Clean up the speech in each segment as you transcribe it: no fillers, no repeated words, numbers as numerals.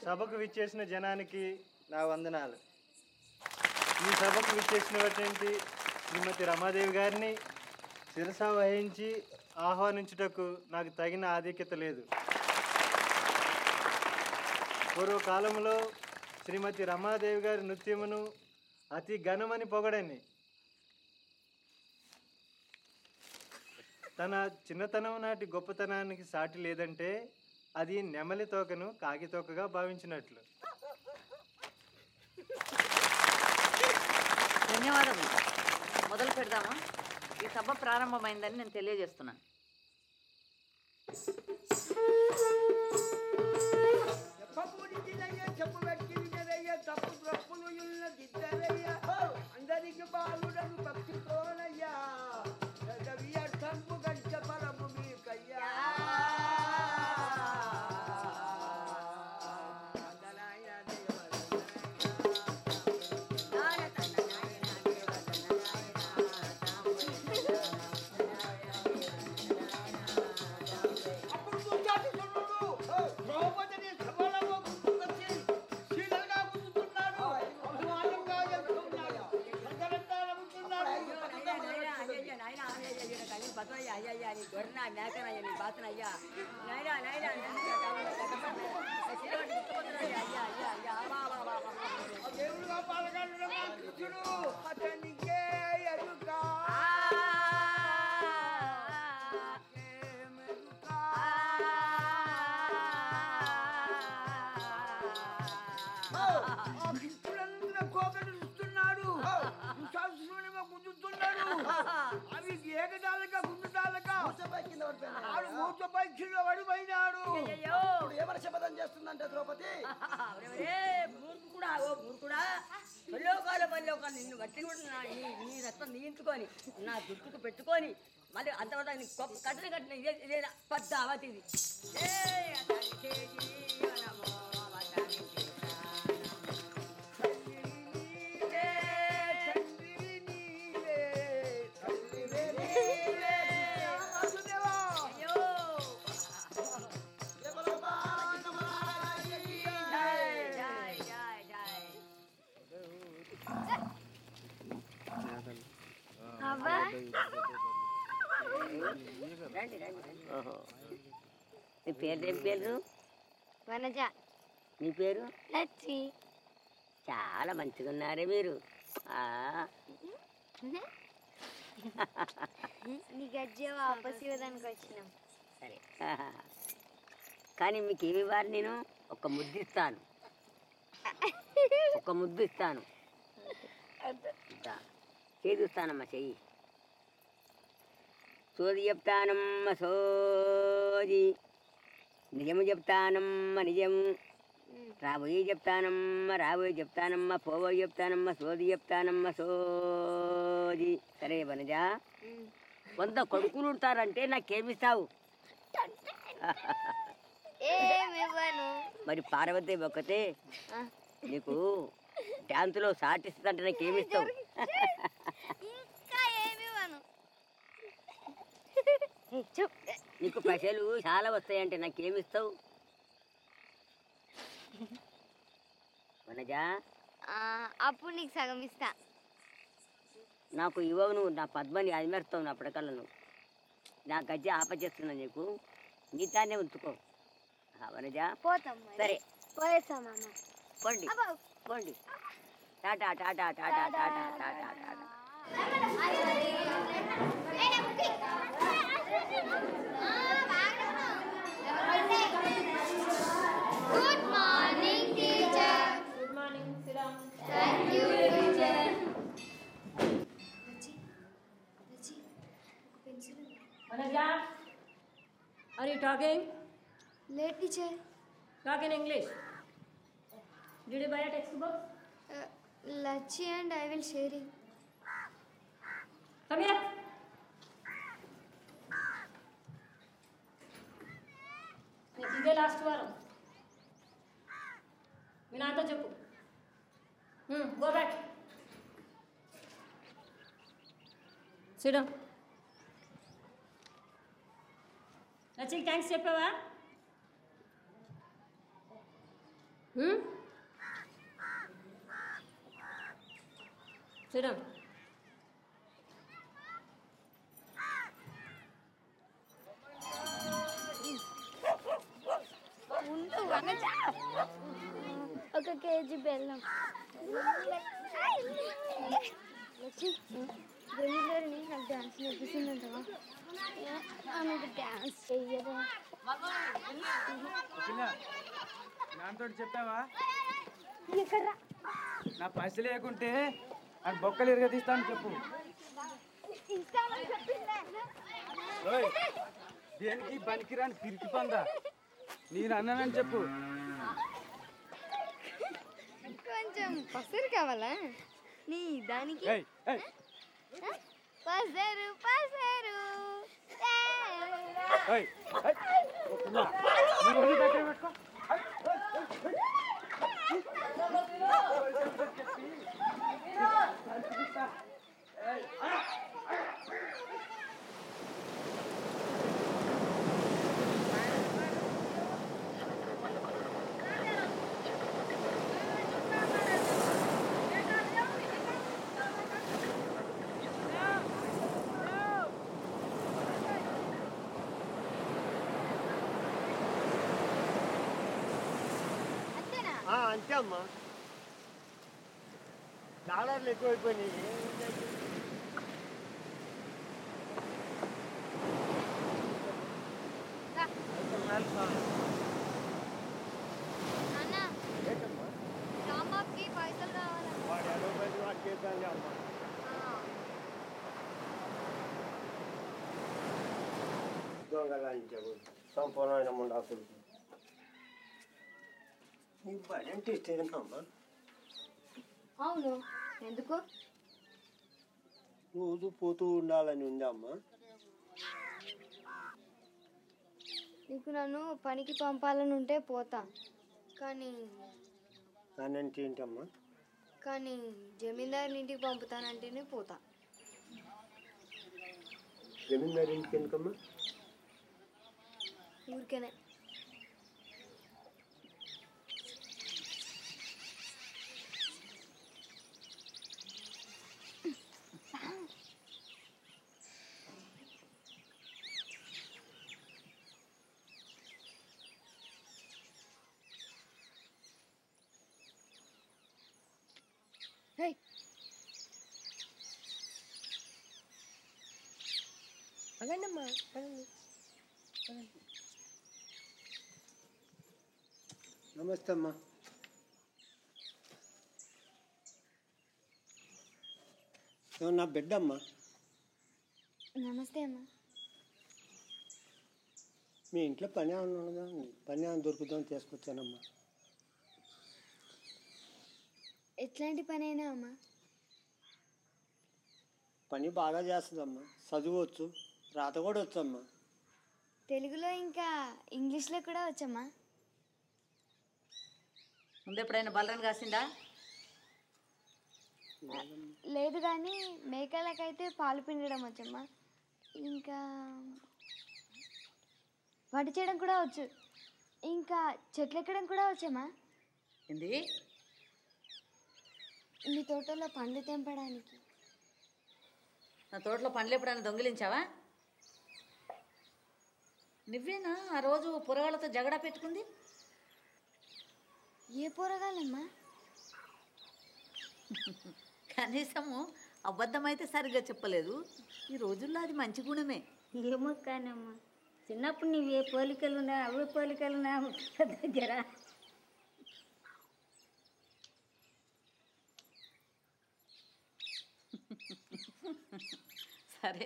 సభకు విచ్చేసిన జనానికి నా వందనాలు. ఈ సభకు విచ్చేసినటువంటి శ్రీమతి రమాదేవి గారిని శిరస వహించి ఆహ్వానించుటకు నాకు తగిన ఆధిక్యత లేదు. పూర్వకాలంలో శ్రీమతి రమాదేవి గారి నృత్యమును అతి ఘనమని పొగడని, తన చిన్నతనం నాటి గొప్పతనానికి సాటి లేదంటే అది నెమలి తోకను కాకి తోకగా భావించినట్లు. ధన్యవాదములు. మొదలు పెడదామా? ఈ సభ ప్రారంభమైందని నేను తెలియజేస్తున్నాను. అందరికి బాలుడను పక్షితోనయ్యా పరము మీకయ్యా దేవుడుగా పాల్గొనడం అతనికే ఎరుక కోకటి చూస్తున్నాడు, గుంజుతున్నాడు. అవి ఏకదాలక గుంజుదాలక ఆడు మూచపై కింద పడిపోయినాడు. ఎవరు శపథం చేస్తుందంటే ద్రౌపది మూర్ఖుడా, ఓ మూర్ఖుడా, పల్లోకాలు నిన్ను బట్టి కూడా నీ రక్తం నీయించుకొని నా దుట్టుకు పెట్టుకొని మళ్ళీ అంతవరకు కట్టిన కట్టిన ఇదే పెద్ద అవతిది. నీ పేరు ఏం పేరు? వనజ. నీ పేరు? లచ్చి. చాలా మంచిగా ఉన్నారే మీరు. నీ గజ్జే వాపస్ ఇవ్వడానికి వచ్చినాం. సరే, కానీ మీకు ఏమి ఇవ్వాలి? నేను ఒక ముద్దు ఇస్తాను, ఒక ముద్దు ఇస్తాను. చేదుస్తానమ్మా, చెయ్యి. సోది చెప్తానమ్మ సోది, నిజము చెప్తానమ్మ నిజము, రాబోయే చెప్తానమ్మ రాబోయే చెప్తానమ్మ, పోబోయే చెప్తానమ్మ, సోది చెప్తానమ్మ సోది. సరే వనజ, 100 కొడుకులు ఉంటారంటే నాకేమిస్తావు? మరి పార్వతి ఒక్కతే నీకు డ్యాన్సులో సాటిస్తుందంటే నాకేమిస్తావు? నీకు పైసలు చాలా వస్తాయంటే నాకేమిస్తావు వనజ? అప్పుడు నీకు సగం ఇస్తా. నాకు ఇవ్వవు నువ్వు, నా పద్మని అదిమేస్తావు నా పడకల్లో. నువ్వు నా గజ్జి ఆపచేస్తున్నా, నీకు నీతానే ఉంచుకో వనజ. పోతాం. సరే పోయేస్తాం. పోండి పోండి. Tata Tata Tata Tata Tata Tata. Good morning teacher. Good morning. SIT down. Thank you teacher. Vanaja, are you talking? Late teacher. Talk in English. Did you buy a textbook? Lachi and I will share it. Come here. ఇదే last వారం. మీ నాతో చెప్పు. Go back. Sit down. లచ్చికి thanks చెప్పావా? చూడం ఒక KG బెల్లం. వచ్చి వెళ్ళిని నాకు డ్యాన్స్ నేర్పిస్తుందంటవా? నాకు డ్యాన్స్ చెయ్యదా? నాతో చెప్పావా? ఎక్కడ నా పైసలు లేకుంటే అది బొక్కలు ఎరగదీస్తాను చెప్పు. ఓయ్, దేనికి పనికిరాని పిరికి పందా, నేను అన్నానని చెప్పు. కొంచెం పసరు కావాలా నీ దానికి? ఏయ్, ఏయ్. పసరు పసరు ఏయ్, ఏయ్. ఓ పిల్ల, నీ ఒళ్ళు దగ్గర పెట్టుకో. అంతే అమ్మా, డాలర్లు ఎక్కువైపోయినాయి. అన్న రామాకి పైసలు కావాలన్న. వాడు ఎలా పైసలు వాడు చేద్దాంలే అమ్మా. దొంగలాంచావు సంపూర్ణమైన ముండాకులు. నీకు బడి అంటే ఇష్టమేనమ్మా? అవును, ఎందుకు? రోజు పోతూ ఉండాలని ఉందా అమ్మా? నీకు నన్ను పనికి పంపాలని ఉంటే పోతా, కానీ అంటే ఏంటమ్మా? కానీ జమీందారుని ఇంటికి పంపుతానంటేనే పోతా. జమీందారు ఇంటికి ఎందుకమ్మా? ఊరికేనే. అగండమ్మా, నమస్తే అమ్మా. నా బిడ్డ అమ్మా. నమస్తే అమ్మా. మీ ఇంట్లో పని ఏమన్నా ఉన్నదా? పని ఏమైనా దొరుకుతుందని తీసుకొచ్చానమ్మా. ఎట్లాంటి పని అయినా అమ్మా? పని బాగా చేస్తుందమ్మా, చదువువచ్చు, రాత కూడా వచ్చమ్మా. తెలుగులో ఇంకా ఇంగ్లీష్లో కూడా వచ్చమ్మా. ముందు ఎప్పుడైనా బలరన్ కాసిందా? లేదు, కానీ మేకలకైతే పాలు పిండడం వచ్చమ్మా. ఇంకా వంట చేయడం కూడా వచ్చు. ఇంకా చెట్లు ఎక్కడం కూడా వచ్చమ్మా. ఏంది? మీ తోటలో పండ్లు తెంపడానికి. నా తోటలో పండ్లు ఎప్పుడైనా దొంగిలించావా? నువ్వేనా ఆ రోజు పొరగాళ్ళతో జగడా పెట్టుకుంది? ఏ పోరగాలమ్మా? కనీసము అబద్ధం అయితే సరిగ్గా చెప్పలేదు. ఈ రోజుల్లో అది మంచి గుణమే. ఏమో కానమ్మా, చిన్నప్పుడు నీవు ఏ పోలికలు ఉన్నా అవే పోలికలు ఉన్నా దగ్గర. సరే,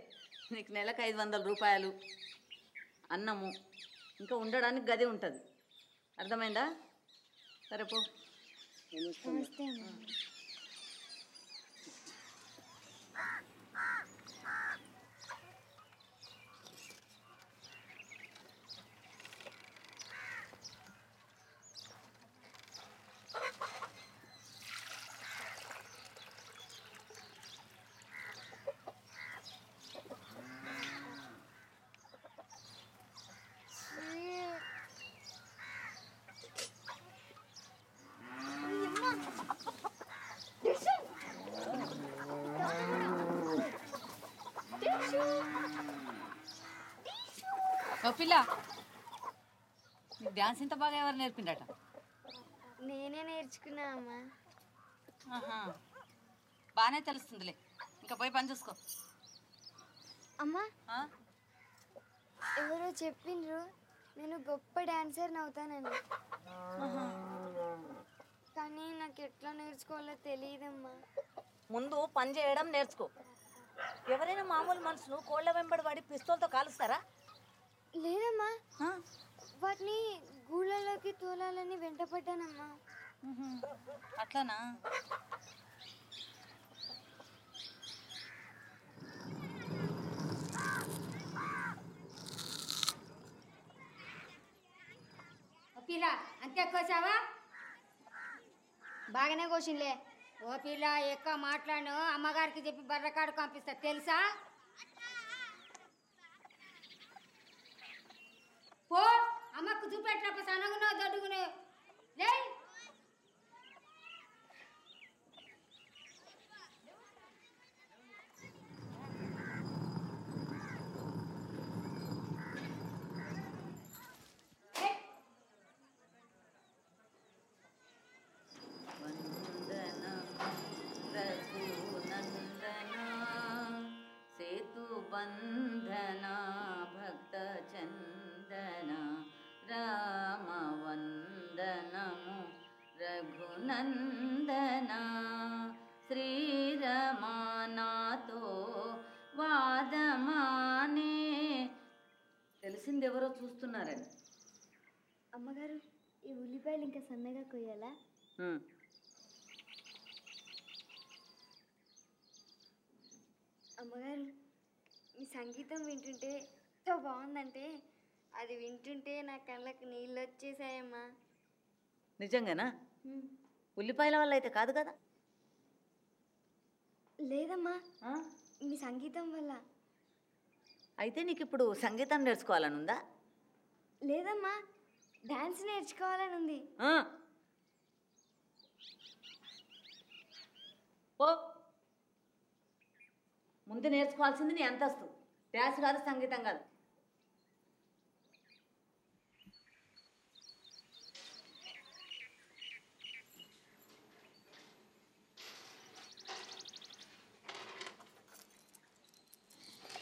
నీకు నెలకు 500 రూపాయలు, అన్నము, ఇంకా ఉండడానికి గది ఉంటుంది. అర్థమైందా? సరే పో. నమస్తే అమ్మా. ఓ పిల్ల, నీకు డ్యాన్స్ ఇంత బాగా ఎవరు నేర్పిండట? నేనే నేర్చుకున్నా అమ్మా. ఆహా, బాగానే తెలుస్తుందిలే. ఇంకా పోయి పని చూసుకో. అమ్మా ఆ? ఎవరో చెప్పిండ్రు నేను గొప్ప డాన్సర్ని అవుతానని. కానీ నాకు ఎట్లా నేర్చుకోవాలో తెలియదమ్మా. ముందు పని చేయడం నేర్చుకో. ఎవరైనా మామూలు మనుషులు కోళ్ళ వెంబడి పడి పిస్తోల్తో కాలుస్తారా? లేదమ్మా, ఆ? వాటిని గూళ్ళలోకి తోలాలని వెంటపడ్డానమ్మా. అట్లానా? పిల్ల అంతే కోసావా? బాగానే కోసిండ్లే. ఓ పిల్ల ఎక్కువ మాట్లాడు, అమ్మగారికి చెప్పి బర్రకాడు పంపిస్తా తెలుసా? పో అమ్మకు చూపెట్టినప్పుడు సనగునో దొడ్డుగునో లే. సేతుబంధన భక్త చందన రామ వందనము రఘునందన శ్రీరమానాతో వాదమానే. తెలిసిందెవరో చూస్తున్నారని. అమ్మగారు, ఈ ఉల్లిపాయలు ఇంకా సన్నగా కొయ్యాలా? అమ్మగారు, మీ సంగీతం వింటుంటే ఎంత బాగుందంటే అది వింటుంటే నా కళ్ళకు నీళ్ళు వచ్చేసాయమ్మా. నిజంగానా? ఉల్లిపాయల వల్ల అయితే కాదు కదా? లేదమ్మా, మీ సంగీతం వల్ల. అయితే నీకు ఇప్పుడు సంగీతం నేర్చుకోవాలనుందా? లేదమ్మా, డాన్స్ నేర్చుకోవాలని ఉంది. ఓ, ముందు నేర్చుకోవాల్సింది నీ అంతస్తు. డ్యాన్స్ కాదు, సంగీతం కాదు.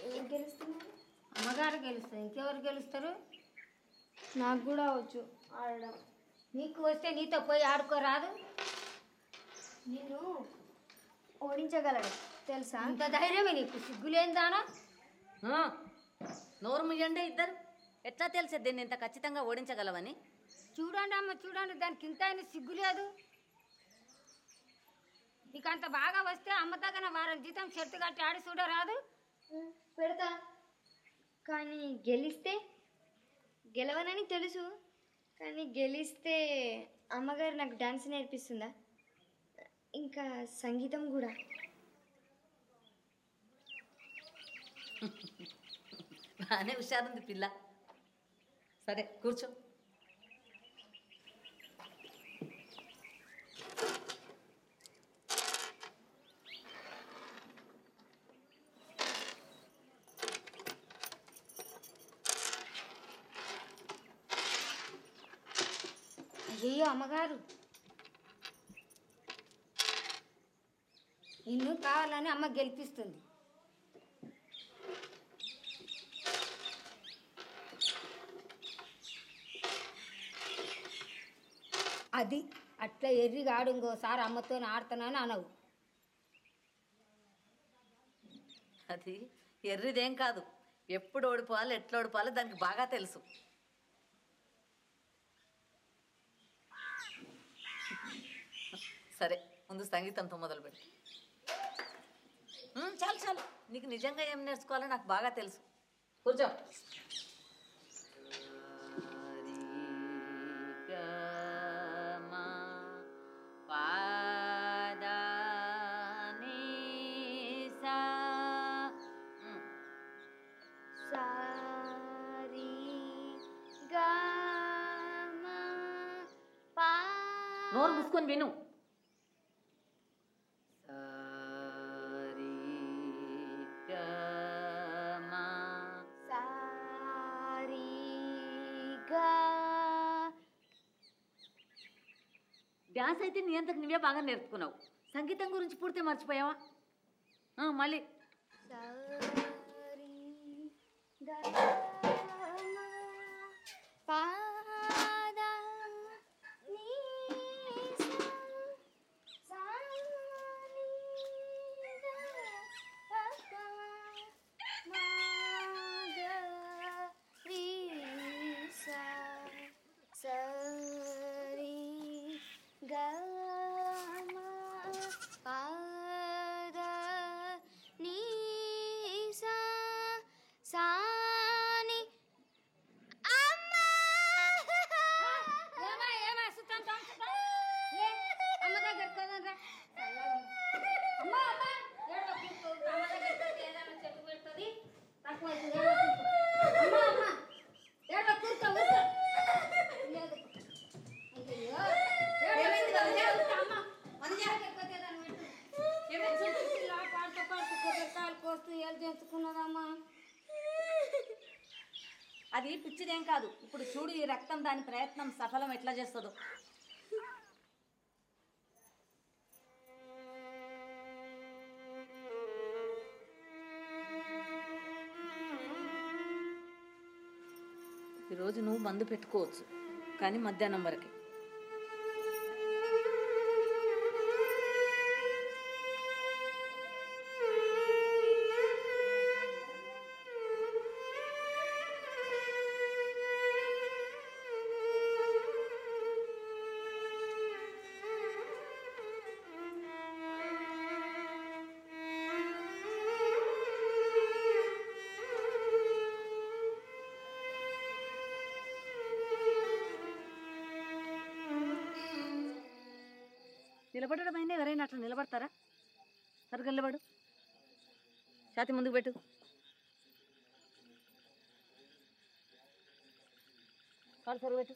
ఏం గెలుస్తున్నారు? అమ్మగారు గెలుస్తారు, ఇంకెవరు గెలుస్తారు? నాకు కూడా వచ్చు ఆడడం. నీకు వస్తే నీతో పోయి ఆడుకోరాదు? నేను ఓడించగలను తెలుసా? అంత ధైర్యమే నీకు? సిగ్గులేందానా? నోరు ముయ్యండి ఇద్దరు. ఎట్లా తెలిసే దీన్ని ఇంత ఖచ్చితంగా ఓడించగలవని? చూడండి అమ్మ చూడండి, దానికి ఇంత అయినా సిగ్గు లేదు. నీకు అంత బాగా వస్తే అమ్మ తగ్గన వారం జీతం షర్టు కట్టి ఆడి చూడరాదు? పెడతా, కానీ గెలవనని తెలుసు. కానీ గెలిస్తే అమ్మగారు నాకు డాన్స్ నేర్పిస్తుందా, ఇంకా సంగీతం కూడా. బాగానే హుషారుంది పిల్ల. సరే కూర్చో. అయ్యో అమ్మగారు, నిన్ను కావాలని అమ్మ గెలిపిస్తుంది. అది అట్లా ఎర్రిగా ఆడు, ఇంకోసారి అమ్మతో ఆడుతున్నాను అనవు. అది ఎర్రిదేం కాదు. ఎప్పుడు ఓడిపోవాలి, ఎట్లా ఓడిపోవాలో దానికి బాగా తెలుసు. సరే, ముందు సంగీతంతో మొదలు పెడు. చాలు చాలు, నీకు నిజంగా ఏం నేర్చుకోవాలో నాకు బాగా తెలుసు. కూర్చో. నోరు మూసుకొని విను. సారీ గా డ్యాన్స్ అయితే నీ అంతకు నువ్వే బాగా నేర్చుకున్నావు. సంగీతం గురించి పూర్తి మర్చిపోయావా? మళ్ళీ సారీ గా పాద నీ సా నీ గా పా మా గా రీ సా సరి గా మా పాద నీ సా సా ని అమ్మా అమ్మ దగ్గర కదరా అమ్మ అమ్మ ఏడవ కూర్చో అమ్మ దగ్గర ఏదైనా చెప్పు పెడుతుంది తక్కువ అవుతుంది అమ్మ అమ్మ ఏడవ కూర్చో లేదు అయ్యో అమ్మ మన జాగ్రత్త ఏదైనా పెట్టు పాడుతూ పాడుతూ కొబ్బరికాయలు కోస్తూ ఏళ్ళు తెచ్చుకున్నదమ్మా. అది పిచ్చిదేం కాదు. ఇప్పుడు చూడు ఈ రక్తం దాని ప్రయత్నం సఫలం ఎట్లా చేస్తుందో. ఈరోజు నువ్వు మందు పెట్టుకోవచ్చు, కానీ మధ్యాహ్నం వరకే. నిలబడడం అయినా ఎవరైనా అట్లా నిలబడతారా? సరిగ్గా నిలబడు, ఛాతి ముందుకు పెట్టు. కాళ్ళు సరుగు పెట్టు.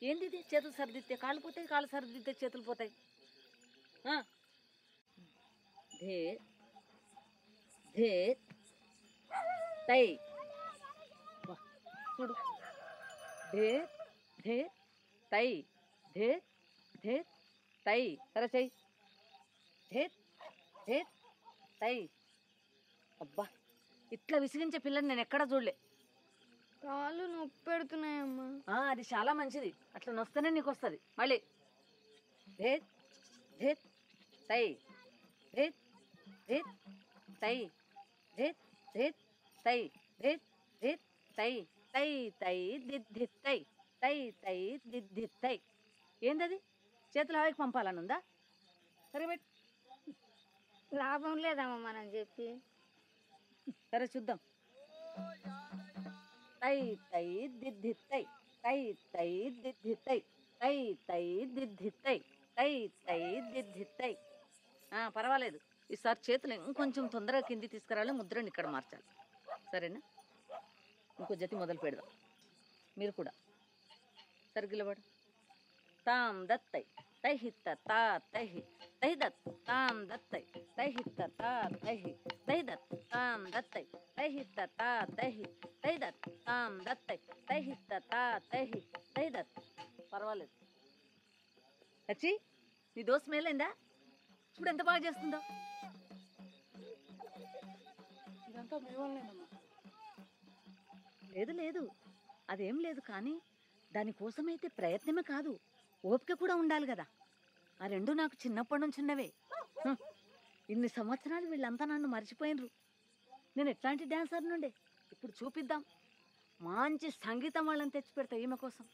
ఏంది ఇది? చేతులు సరిదిద్దే కాళ్ళు పోతాయి, కాళ్ళు సరిదిద్దే చేతులు పోతాయి. ధే ధే తై చూడు. ధే ధే తై ధే ధే తై సరే చెయ్యి. ధే ధే తై. అబ్బా, ఇట్లా విసిగించే పిల్లని నేను ఎక్కడా చూడలే. కాళ్ళు నొప్పి పెడుతున్నాయమ్మా. అది చాలా మంచిది, అట్లా నొస్తేనే నీకు వస్తుంది. మళ్ళీ ధే ధే తై ధే ధే తై ధే ధే తై ధే ధే తై తై తై దిద్ధి తై తై తై దిద్ధి తై. ఏందది? చేతులు హాయికి పంపాలని ఉందా? సరే పెట్టు. లాభం లేదమ్మా మనం చెప్పి. సరే చూద్దాం. తై తై దిద్ధి తై తై తై దిద్ధి తై తై తై దిద్ధి తై తై తై దిద్ధి తై. పర్వాలేదు, ఈసారి చేతులు ఇంకొంచెం తొందరగా కింది తీసుకురావాలి, ముద్రని ఇక్కడ మార్చాలి. సరేనా? ఇంకో జతి మొదలు పెడదాం. మీరు కూడా సరిగిలబడు. తాం దత్తై తైహిత్త తా తైహి తైదత్ తాం దత్తై తైహిత్త తా తైహి తైదత్ తాం దత్తై తైహిత్త తా తైహి తైదత్ తాం దత్తై తైహిత్త తా తైహి తైదత్. పర్వాలేదు. వచ్చి నీ దోశ మేలైందా? చూడు ఎంత బాగా చేస్తుందో. ఇదంతా మీ వల్లనేనమ్మా. లేదు లేదు, అదేం లేదు, కానీ దానికోసమైతే ప్రయత్నమే కాదు, ఓపిక కూడా ఉండాలి కదా. ఆ రెండు నాకు చిన్నప్పటి నుంచి ఉన్నవే. ఇన్ని సంవత్సరాలు వీళ్ళంతా నన్ను మర్చిపోయినరు. నేను ఎట్లాంటి డ్యాన్సర్ నుండే. ఇప్పుడు చూపిద్దాం. మంచి సంగీతం వాళ్ళని తెచ్చి పెడతా ఈమె కోసం.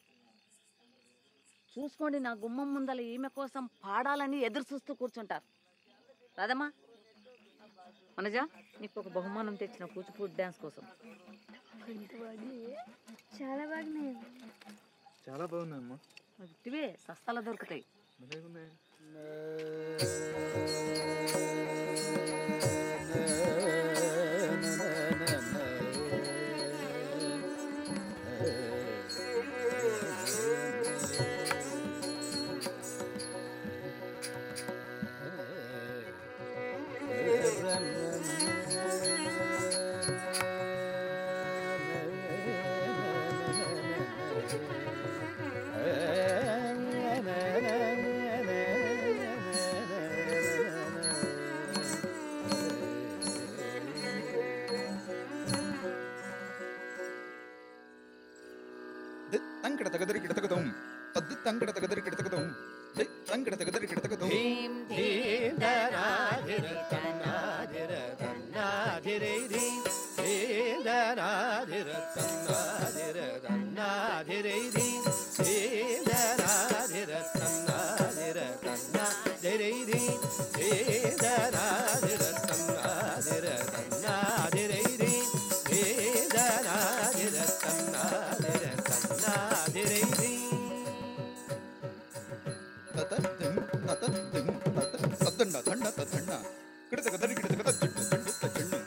చూసుకోండి, నా గుమ్మం ముందల ఈమె కోసం పాడాలని ఎదురు చూస్తూ కూర్చుంటారు. రాదమ్మా, మనజా, నీకు ఒక బహుమానం తెచ్చిన కూచిపూడి డ్యాన్స్ కోసం. చాలా బాగున్నాయి. చాలా బాగున్నాయమ్మా. ఇవే సస్తాలో దొరుకుతాయి. తంకడ తగదరి కిడతగదం తద్ది తంకడ తగదరి కిడతగదం తంకడ తగదరి కిడతగదం ధీం ధీం దనాధిర తన్నాధిర తన్నాధిరే ధీం ధీం దనాధిర తన్నాధిర తన్నాధిరే ధీం ధీం దనాధిర తన్నాధిర తన్నాధిరే ధీం ధీం దనాధిర తన్నాధిర తన్నాధిరే ధీం ధీం దనాధిర తన్నాధిర తన్నాధిరే ధీం తద్దండ దండ తద్దండ కిడతగదరి కిడతగద జడ్డు జడ్డు తజన్ను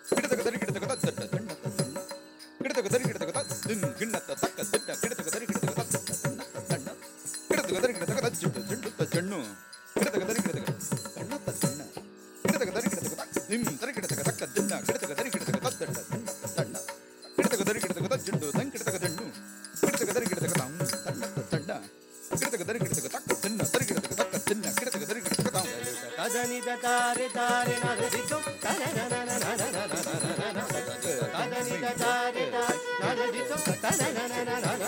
కిడతగదరి కిడతగద జడ్డ దండ తజన్ను కిడతగదరి కిడతగద దిన్ గిన్నత తక్క దిడ్డ కిడతగదరి కిడతగద దండ తజన్ను కిడతగదరి కిడతగద జడ్డు జడ్డు తజన్ను కిడతగదరి కిడతగద దండ తజన్ను కిడతగదరి కిడతగద దిన్ దరి కిడతగద తక్క దిడ్డ కిడతగదరి కిడతగద దండ దండ కిడతగదరి కిడతగద జడ్డు దం కిడతగ జన్ను కిడతగదరి కిడతగద దండ తజన్ను కిడతగదరి కిడతగద తక్క దిన్న దరి కిడతగద తక్క దిన్న కిడతగదరి కిడతగద కదని తారే తారే నరదితో కదని తారే నరదితో కదని తారే నరదితో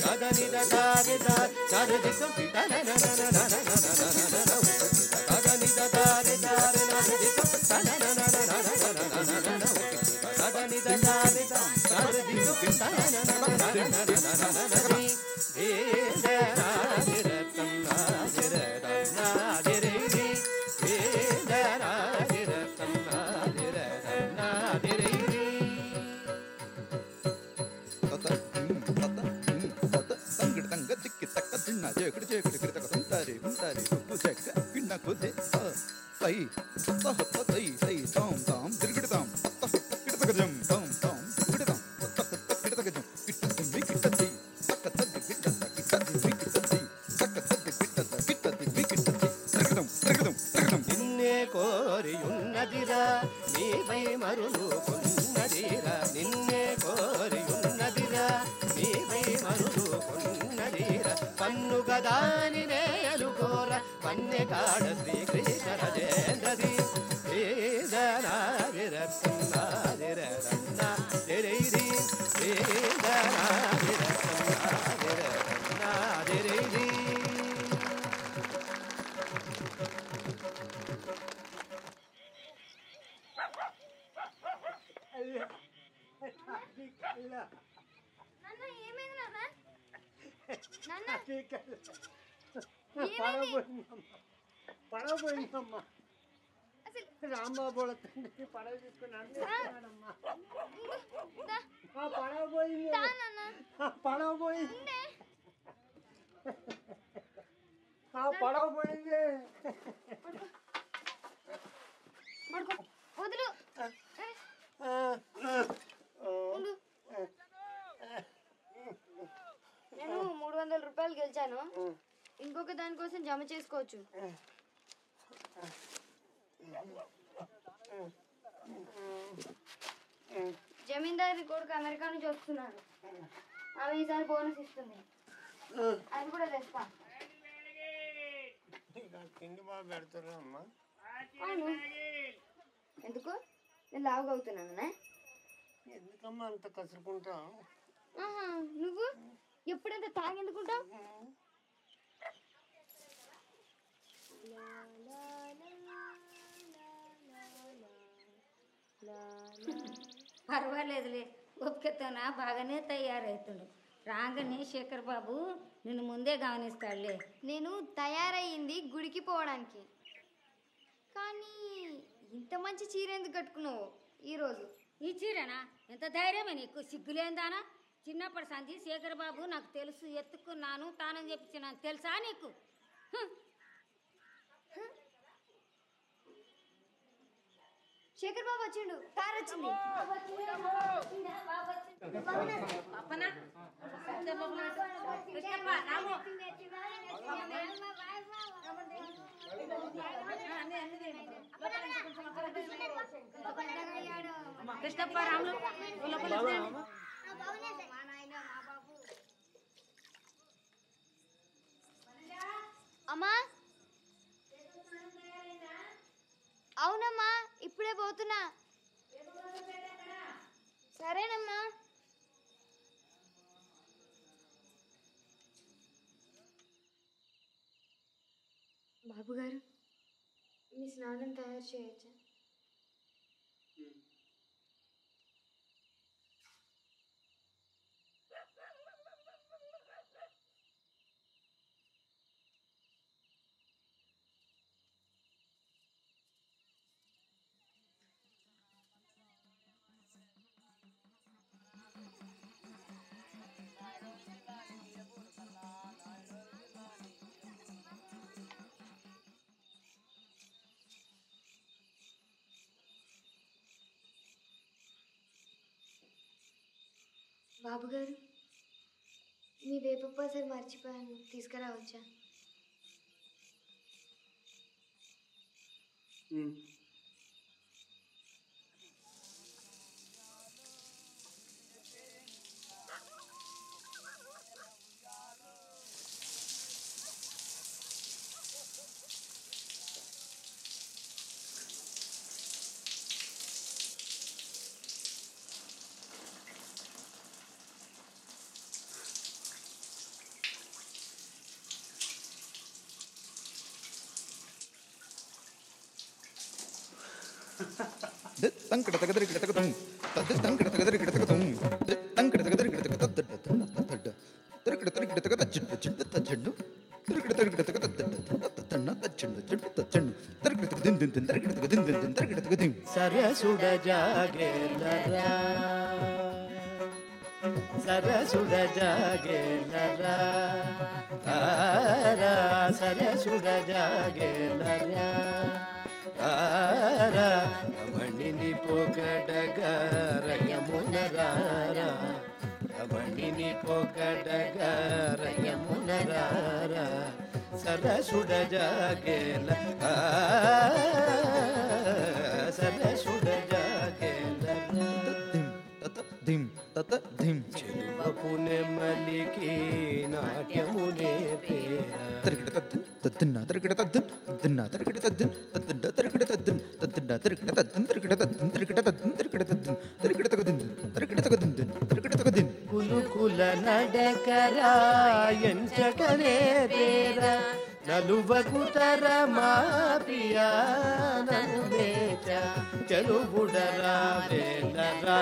కదని తారే తారే నరదితో కదని తారే నిన్నే కోరియున్నదిరా నీపై మరులు కొన్నదిరా నిన్నే కోరియున్నదిరా నీపై మరులు కొన్నదిరా పన్ను గదాని నేలుకోర పన్నె కాడ శ్రీకృష్ణ రాజేంద్రది నాన్న ఏమైంది నాన్న? నాన్న పడవ పోయిందమ్మా. అసలు రాంబాబు వాళ్ళ తండ్రి పడవ తీసుకుని అమ్మా దా, పడవ పోయింది. దా నాన్న. పడవ పోయింది. ఉండే. పడవ పోయింది. పడుకో. వదులు. ఉండు. నేను 300 రూపాయలు గెలిచాను. ఇంకొక దానికోసం జమ చేసుకోవచ్చు. జమీందారి కొడుకు అమెరికా నుంచి వస్తున్నాడు. ఆమె ఈసారి బోనస్ ఇస్తుంది. అది కూడా తెస్తా. తిండి బాగా పెడతారా అమ్మా? అవును. ఎందుకు? నేను లావుగా అవుతున్నానా? ఎందుకమ్మా అంత కసురుకుంటావు? నువ్వు ఎప్పుడంత తాగెందుకుంటావు? పర్వాలేదులే, ఓపికతోనా బాగానే తయారవుతుండు. రాగానే శేఖర్ బాబు నిన్ను ముందే గమనిస్తాడులే. నేను తయారయ్యింది గుడికి పోవడానికి. కానీ ఇంత మంచి చీర ఎందుకు కట్టుకున్నావు ఈరోజు? ఈ చీరనా? ఎంత ధైర్యమే నీకు? సిగ్గులేందానా? చిన్నప్పటి సంధి శేఖర్ బాబు నాకు తెలుసు, ఎత్తుకున్నాను, తానని చెప్పించినాను, తెలుసా నీకు? శేఖర్ బాబు వచ్చిండు. కార్ వచ్చింది. కృష్ణప్ప రాములు బాబుగారు మీ స్నానం తయారు చేయొచ్చా? బాబుగారు మీ వేప మర్చిపోయాను, తీసుకురావచ్చా? సరసుడ జాగేలరా సరసుడ జాగేలరా తారా సరసుడ జాగేలరా తారా రమణిని పొగడగారయమునరారా రమణిని పొగడగారయమునరారా సరసుడ జాగేల సరసుడ జాగేల చెరువపు నెమ్మలికి నాట్యమునే కులుకుల నడకరా ఎంచకనే రేరా నలువకు తర మా ప్రియా నను వేచ చెలుబుడరా వేలరా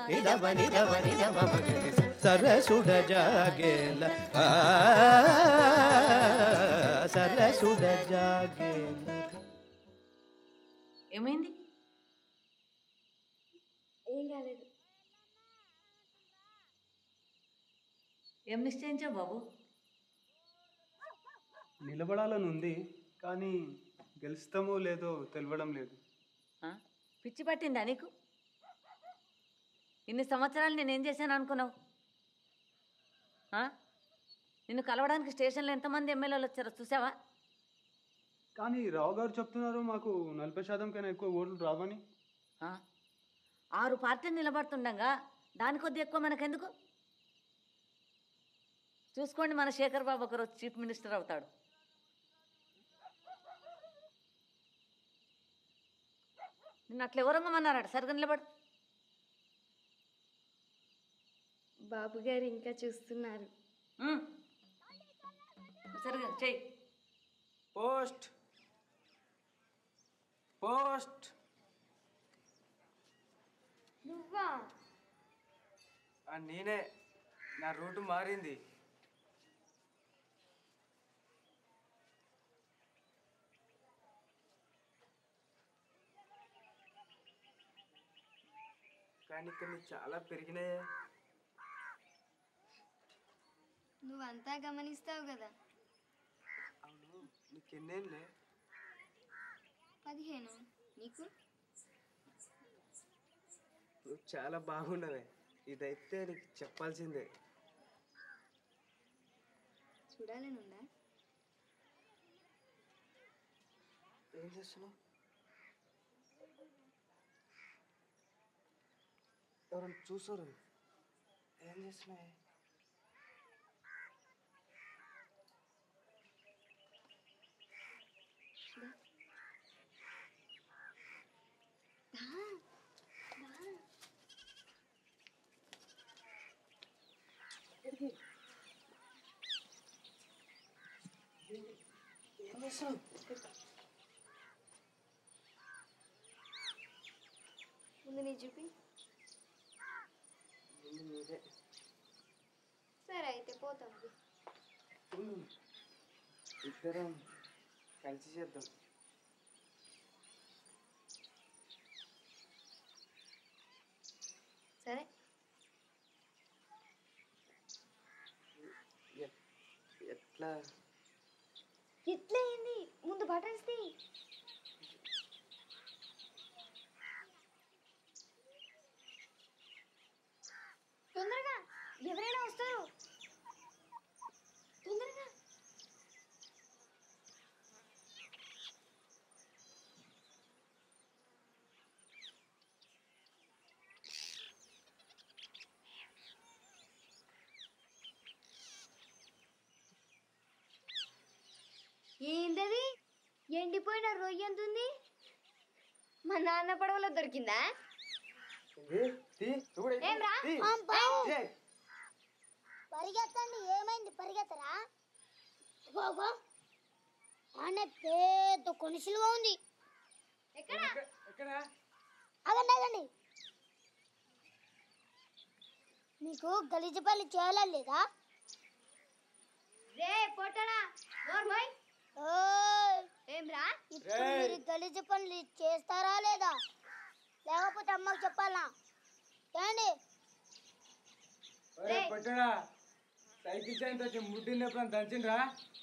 నిదవ నిదవ నిదవ మగరి సరసుడ జాగేల సరసుడ జాగేల. ఏమైంది? ఏం కాలేదు. ఏం నిశ్చయించావు బాబు? నిలబడాలని ఉంది, కానీ గెలుస్తామో లేదో తెలియడం లేదు. పిచ్చి పట్టిందా నీకు? ఇన్ని సంవత్సరాలు నేనేం చేశాను అనుకున్నావు? నిన్ను కలవడానికి స్టేషన్లో ఎంతమంది ఎమ్మెల్యేలు వచ్చారో చూసావా? కానీ రావు గారు చెప్తున్నారు మాకు 40% కన్నా ఎక్కువ ఓట్లు రావని. 6 పార్టీలు నిలబడుతుండగా దాని కొద్ది ఎక్కువ మనకెందుకు? చూసుకోండి, మన శేఖర్ బాబు ఒకరోజు చీఫ్ మినిస్టర్ అవుతాడు. నిన్ను అట్లా ఎవరంగమన్నారట? సరిగ్గా నిలబడు. బాబుగారు ఇంకా చూస్తున్నారు. సరిగ్గా చెయ్యి. Post post. నువ్వా? నేనే. నా రూటు మారింది. కానీ కొన్ని చాలా పెరిగినాయే. నువ్వంతా గమనిస్తావు కదా. అవును, నీకెన్నేళ్ళే? 15. నీకు? నువ్వు చాలా బాగున్నవే. ఇదైతే నీకు చెప్పాల్సిందే. చూడాలనుందా? ఏం చేస్తున్నావు? ఎవరైనా చూసారు? ఏం చేస్తున్నావే? ఏం చేస్తున్నావు? చూపి. మీరే సరే అయితే పోతాం. ఇద్దరం కలిసి చేద్దాం. సరే ఎట్లా ఇట్లా ఏంది? ముందు బటన్స్ తీ. తొందరగా, ఎవరైనా వస్తారు. తొందరగా. ఏంటది? ఎండిపోయిన రొయ్య ఎంతుంది? మా నాన్న పడవలో దొరికిందా? ఏమ్రా? పరిగెత్తండి. ఏమైంది? పరిగెత్తరా? అనే పెద్ద కొనిసిలుగా ఉంది. ఎక్కడ? ఆగండి ఆగండి. నీకు గలీజ పనులు చేయాలా లేదా? రే పొట్టడా, నోర్మోయ్. ఏమ్రా? ఇప్పుడు మీరు గలీజ పనులు చేస్తారా లేదా? లేకపోతే అమ్మకు చెప్పాలా? ఏండి? సైకిల్ చైన్ తోటి ముడ్డిని ఎప్పుడైనా దంచిండ్రా?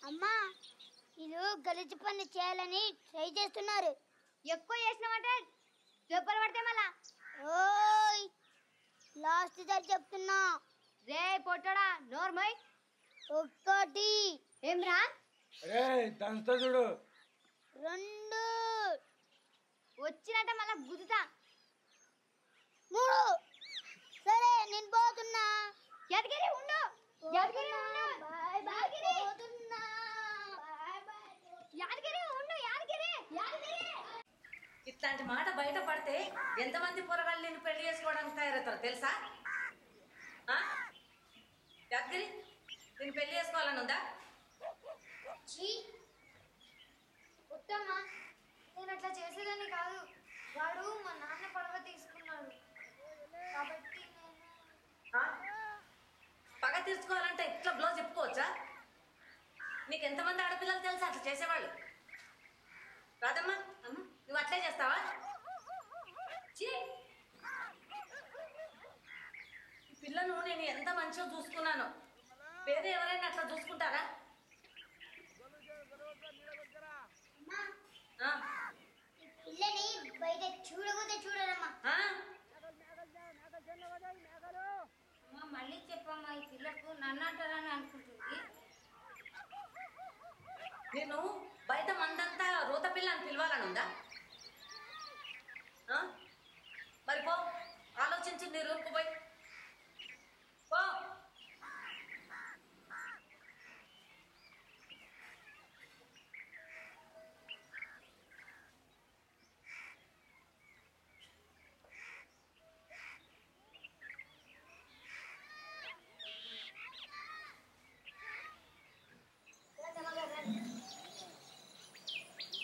అమ్మా, వీళ్ళు గలీజ పనులు చేయాలని ట్రై చేస్తున్నారు. ఎక్కువ చేసినామంటే దెబ్బలు పడితే మళ్ళా. ఓయ్, లాస్ట్ సారి చెప్తున్నా. రే పొట్టడా, నోర్మోయ్. ఒకటి. ఏమ్రా? దంచుతా చూడు. రెండు. వచ్చినట్ట మళ్ళా గుద్దుతా. మూడు. సరే నేను పోతున్నా. యాదగిరి ఉండు. యాదగిరి ఉండు. యాదగిరి. యాదగిరి ఉండు. యాదగిరి. ఇట్లాంటి మాట బయట పడితే ఎంతమంది పొరగాళ్ళు నిన్ను పెళ్లి చేసుకోవడానికి తయారవుతారు తెలుసా? యాదగిరి, నేను పెళ్లి చేసుకోవాలని ఉందా? ఉత్తమ్మా, నేను అట్లా చేసేదాన్ని కాదు. వాడు మా నాన్న పడవ తీసుకున్నాడు కాబట్టి పగ తీర్చుకోవాలంటే ఇట్లా బ్లౌజ్ చెప్పుకోవచ్చా? నీకు ఎంతమంది ఆడపిల్లలు తెలుసా అట్లా చేసేవాళ్ళు? రాదమ్మా, నువ్వు అట్లే చేస్తావా? ఈ పిల్లను నేను ఎంత మంచిగా చూసుకున్నాను. వేరే ఎవరైనా అట్లా చూసుకుంటారా? పిల్లని బయట చూడకపోతే చూడరమ్మా. మళ్ళీ చెప్పమ్మా, ఈ పిల్లకు నన్ను అంటారని అనుకుంటుంది. నేను బయట మందంతా రోత పిల్ల అని పిలవాలని ఉందా? మరి పో, ఆలోచించి నీ రూమ్కు పోయి పో.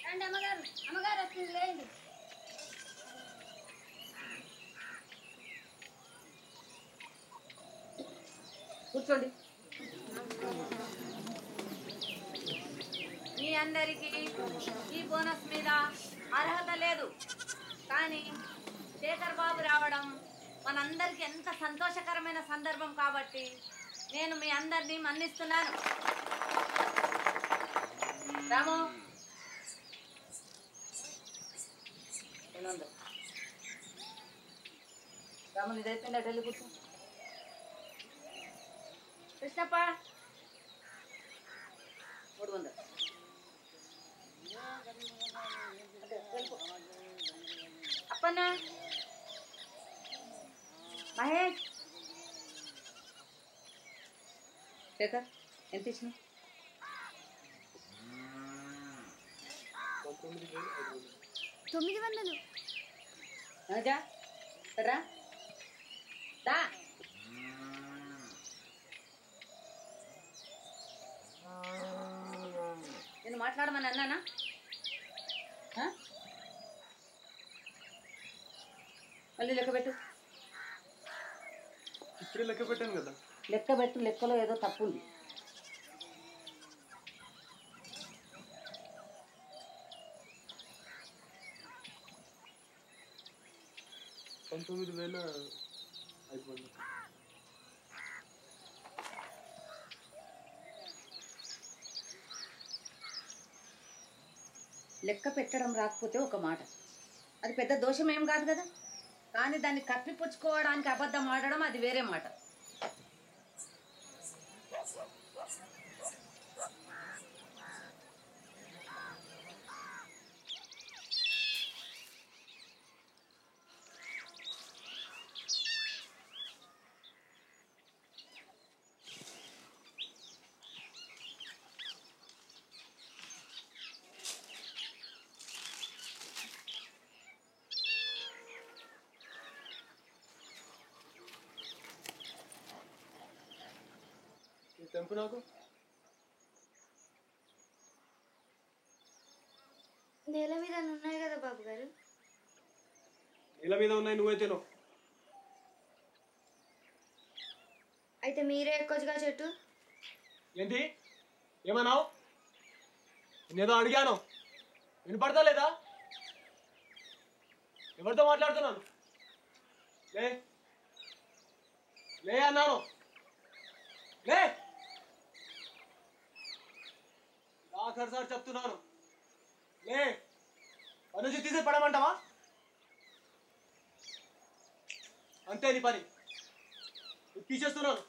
రండి అమ్మగారు. అమ్మగారు వస్తుంది, లేండి. కూర్చోండి. మీ అందరికీ ఈ బోనస్ మీద అర్హత లేదు, కానీ శేఖర్ బాబు రావడం మనందరికీ ఎంత సంతోషకరమైన సందర్భం కాబట్టి నేను మీ అందరినీ మన్నిస్తున్నాను. రాము, రాము నీదైపోయింది, అటు వెళ్ళి కూర్చో. కృష్ణప్ప 300. అప్పన్న, మహేష్, శేఖర్ ఎంత ఇచ్చిన? 900. రా రా. నేను మాట్లాడమని అన్నానా? మళ్ళీ లెక్క పెట్టు. ఇప్పుడే లెక్క పెట్టాను కదా. లెక్క పెట్టు, లెక్కలో ఏదో తప్పు ఉంది. అయిపోయింది. లెక్క పెట్టడం రాకపోతే ఒక మాట, అది పెద్ద దోషం ఏం కాదు కదా. కానీ దాన్ని కప్పిపుచ్చుకోవడానికి అబద్ధం ఆడడం అది వేరే మాట. తెంపు నాకు. నేల మీద ఉన్నాయి కదా బాబు గారు. నేల మీద ఉన్నాయి, నువ్వైతేనో. అయితే మీరే ఎక్కొచ్చుగా చెట్టు. ఏంటి ఏమన్నావు? నేనేదో అడిగాను, వినపడతా లేదా? ఎవరితో మాట్లాడుతున్నాను? లే లే అన్నాను, లే. ఆఖరిసారి చెప్తున్నాను, లే. పని తీసి పడమంటావా? అంతే నీ పని. తీసేస్తున్నాను.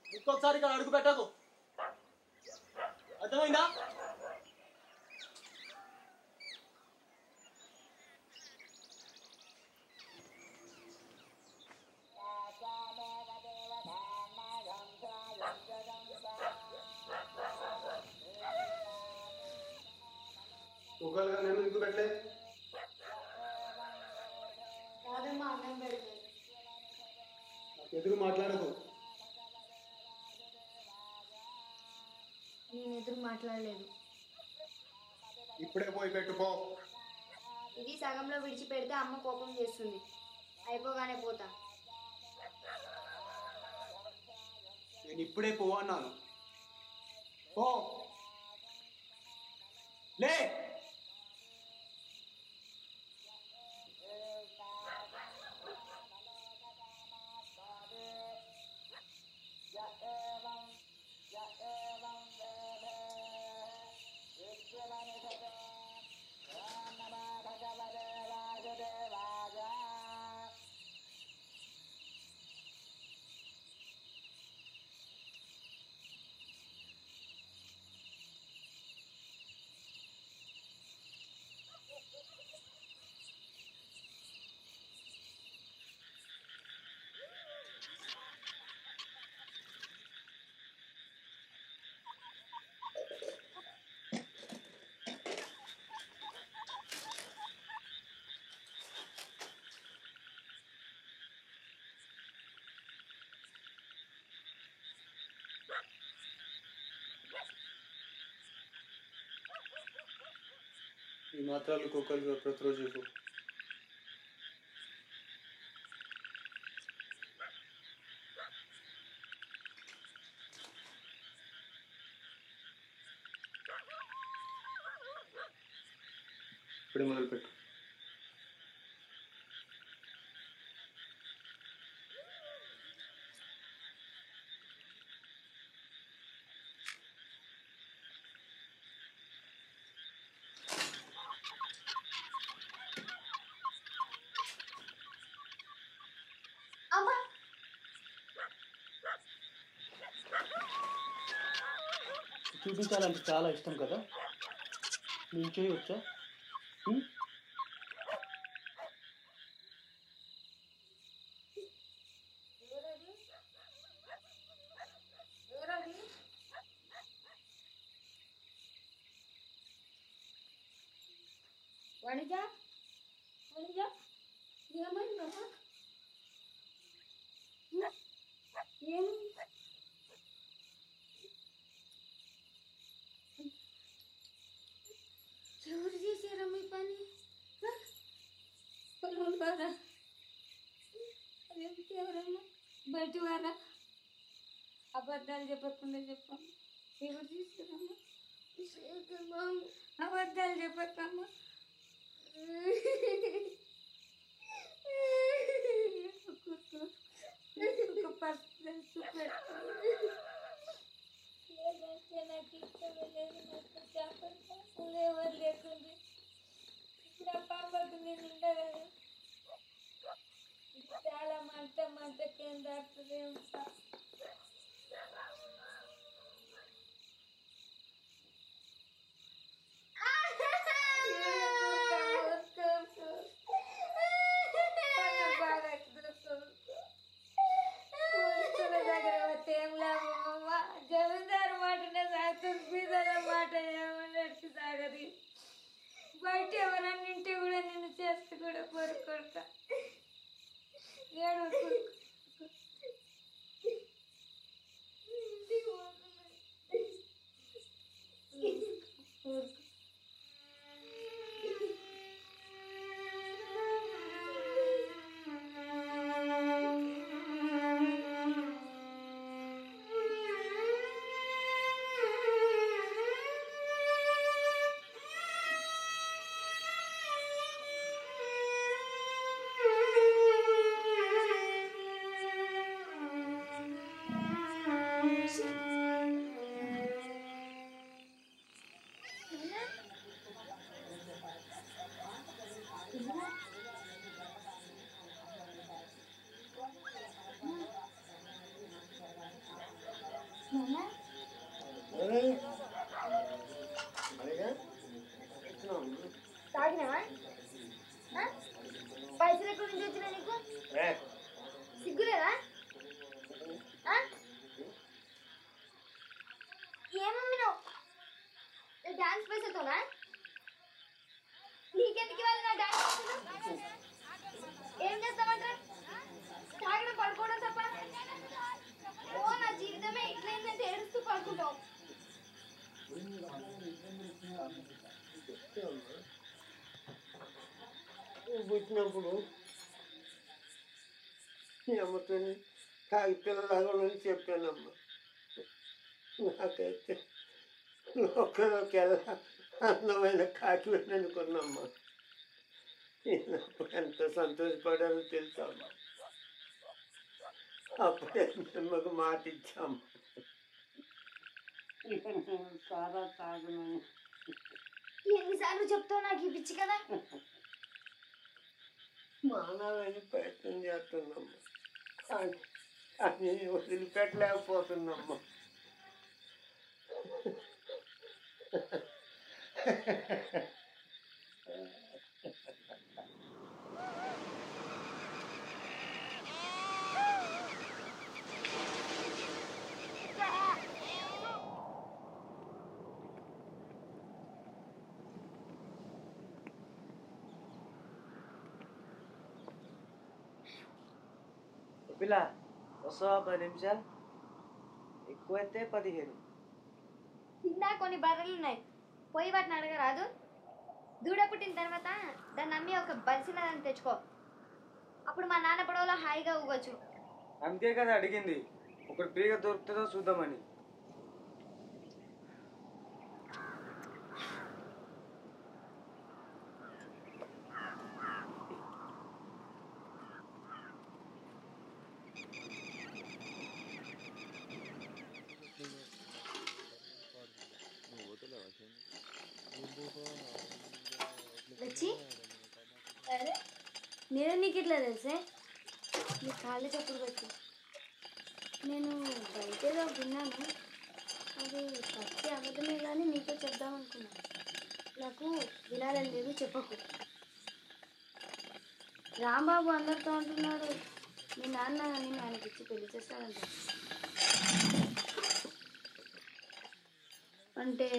ఇంకొకసారి ఇక్కడ అడుగు పెట్టకు, అర్థమైందా? ఒకవేళ నేను ఎందుకు పెట్టలే? కాదమ్మా, అన్నం పెడతాను. నాకు ఎదురు మాట్లాడకు. నేను ఎదురు మాట్లాడలేదు. ఇప్పుడే పోయి పెట్టుకో. ఇది సగంలో విడిచిపెడితే అమ్మ కోపం చేస్తుంది. అయిపోగానే పోతా. నేను ఇప్పుడే పో అన్నాను. పో, లే. ఈ మాత్రాలు కుక్కలు ప్రతిరోజు ఇవ్వు. ఇప్పుడే మొదలుపెట్టు. అమ్మా, చూపించాలంటే చాలా ఇష్టం కదా. నేను చేయవచ్చా? వణిజ వణిజ ఏమైందమ్మా? ఏమైంది? ఎవరు చేశారా మీ పని? పొలం ద్వారా ఎవరన్నా బయట వారా అబద్ధాలు చెప్పకుండా చెప్పమ్మా. ఎవరు తీసుకురమ్మా అబద్ధాలు చెప్పక్కమ్మా. లేదంటే నాకు ఇష్టమే లేదు. నాకు చేపలు అసలు ఎవరు లేకుండా నా పాపకు నేను ఉండగలను. ఇది చాలా మంట కింద దాటుతుందేమో సార్. జమీందారు మాటనే సాగుతుంది, బీదల మాట ఏమన్నట్టు సాగది. బయట ఎవరన్నింటి కూడా నిన్ను చేస్తే కూడా కోరుకుంటా. తాగినావా? పైసలు ఎక్కడి నుంచి వచ్చినా నీకు? సిగ్గులేదా? ఏమమ్మినావు? డాన్స్ పైసలతోనా? నీకెందుకు ఇవ్వాలి నా డాన్స్ పైసలు? ఏం చేస్తామంటారు? తాగడం పడుకోవడం తప్ప? ఓ నా జీవితమే ఇట్లయిందంటే ఏడుస్తూ పడుకుంటావు. పుట్టినప్పుడు అమ్మతో కాగి పిల్లలాగని చెప్పానమ్మా. నాకైతే ఒకరికెల్లా అందమైన కాకి అనుకున్నమ్మా. నేనప్పుడు ఎంత సంతోషపడాలో తెలుసమ్మా. అప్పుడే మాకు మాట ఇచ్చాము, ఇక నేను సారా తాగను. ఎన్నిసార్లు చెప్తావు నాకు ఈ పిచ్చి కదా? మానాలని ప్రయత్నం చేస్తున్నామ్మా, కానీ వదిలిపెట్టలేకపోతున్నామ్మా. పిల్ల వస్తావా 10 నిమిషాలు? ఎక్కువైతే 15. కింద కొన్ని బర్రెలు ఉన్నాయి, పోయి వాటిని అడగరాదు? దూడ పుట్టిన తర్వాత దాన్ని నమ్మి ఒక బలిసినదాన్ని తెచ్చుకో. అప్పుడు మా నాన్న పడవలో హాయిగా ఊగొచ్చు. అందుకే కదా అడిగింది, ఒకటి ఫ్రీగా దొరుకుతుందో చూద్దామని. వచ్చి అరే నేను నీకు ఇట్లా తెలుసే? నీ కాళ్ళు చప్పుడు పెట్టి నేను బయట ఏదో విన్నాను, అది పచ్చి అబద్ధమే కానీ నీతో చెప్దామనుకున్నాను. నాకు వినాలని లేదు, చెప్పకు. రాంబాబు అందరితో అంటున్నాడు మీ నాన్న నిన్ను ఆయనకిచ్చి పెళ్లి చేస్తాడంట. అంటే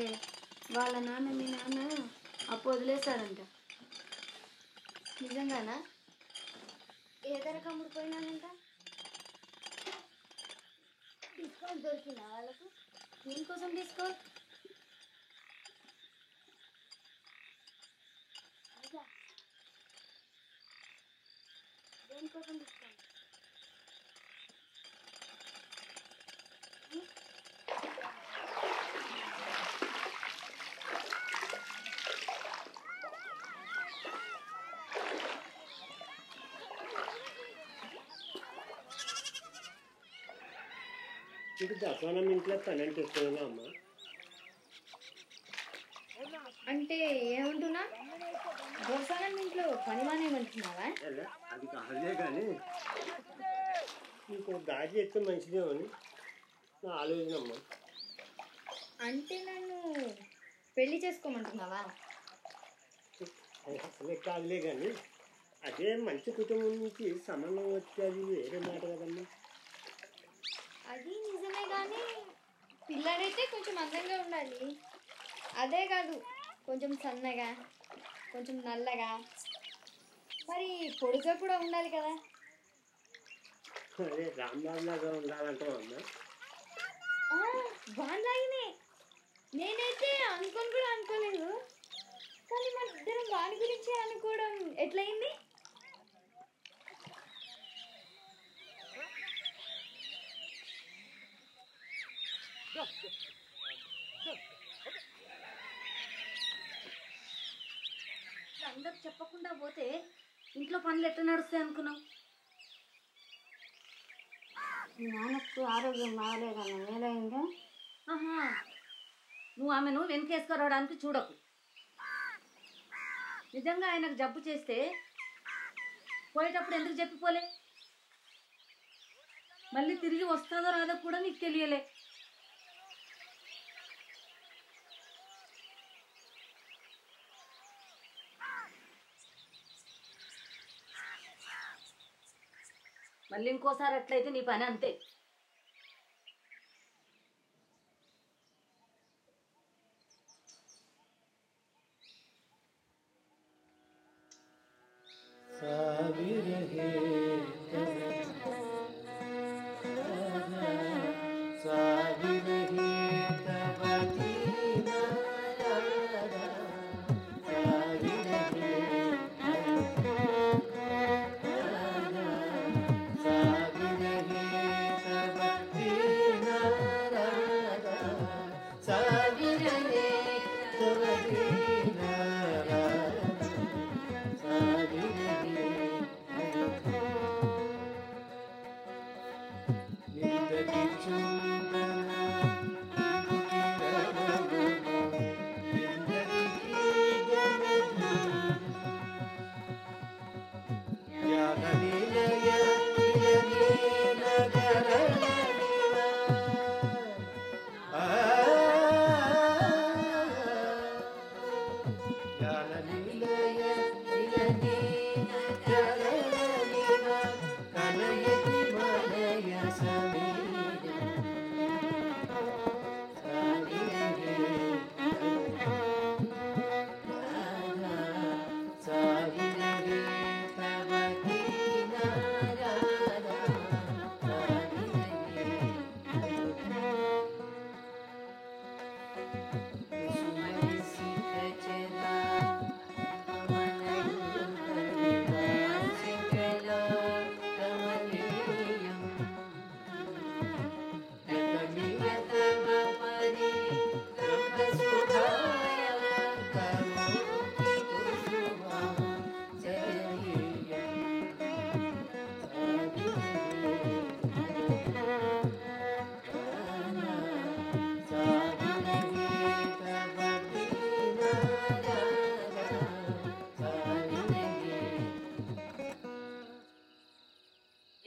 వాళ్ళ నాన్న మీ నాన్న అప్పు వదిలేస్తాడంట. నిజంగానా? ఏ ధరకు అమ్ముడిపోయినానంట? డిస్కౌంట్ దొరికిందా వాళ్ళకు? దేనికోసం డిస్కౌంట్? దేనికోసం డిస్కౌంట్? ఇది దసనం ఇంట్లో పని అంటే ఇస్తున్నా అమ్మ. అంటే ఏమంటున్నా దోసానం ఇంట్లో పని మానేమంటున్నావా? అది కాదులే కానీ ఇంకో దారి చేస్తే మంచిదేమని నా ఆలోచన అమ్మ. అంటే నన్ను పెళ్లి చేసుకోమంటున్నావా? అసలే కాదులే కానీ అదే మంచి కుటుంబం నుంచి సంబంధం వచ్చేది వేరే మాట కదమ్మా. అది నిజమే కానీ పిల్లడైతే కొంచెం అందంగా ఉండాలి. అదే కాదు కొంచెం సన్నగా, కొంచెం నల్లగా, మరి పొడుగా కూడా ఉండాలి కదా. అదే రాంబాబు లాగా ఉండాలంటావు అమ్మా. వాడిలాగానే నేనైతే అనుకోని కూడా అనుకోలేదు, కానీ మన ఇద్దరం వాడి గురించి అనుకోవడం ఎట్లయింది? అందరు చెప్పకుండా పోతే ఇంట్లో పనులు ఎట్లా నడుస్తాయి అనుకున్నావు? నాన్నకు ఆరోగ్యం బాగాలేదన్న మేలైందా? ఆహా, నువ్వు ఆమెను వెనకేసుకురావడానికి చూడకు. నిజంగా ఆయనకు జబ్బు చేస్తే పోయేటప్పుడు ఎందుకు చెప్పిపోలే? మళ్ళీ తిరిగి వస్తుందో రాదో కూడా నీకు తెలియలే. మళ్ళీ ఇంకోసారి అట్లయితే నీ పని అంతే.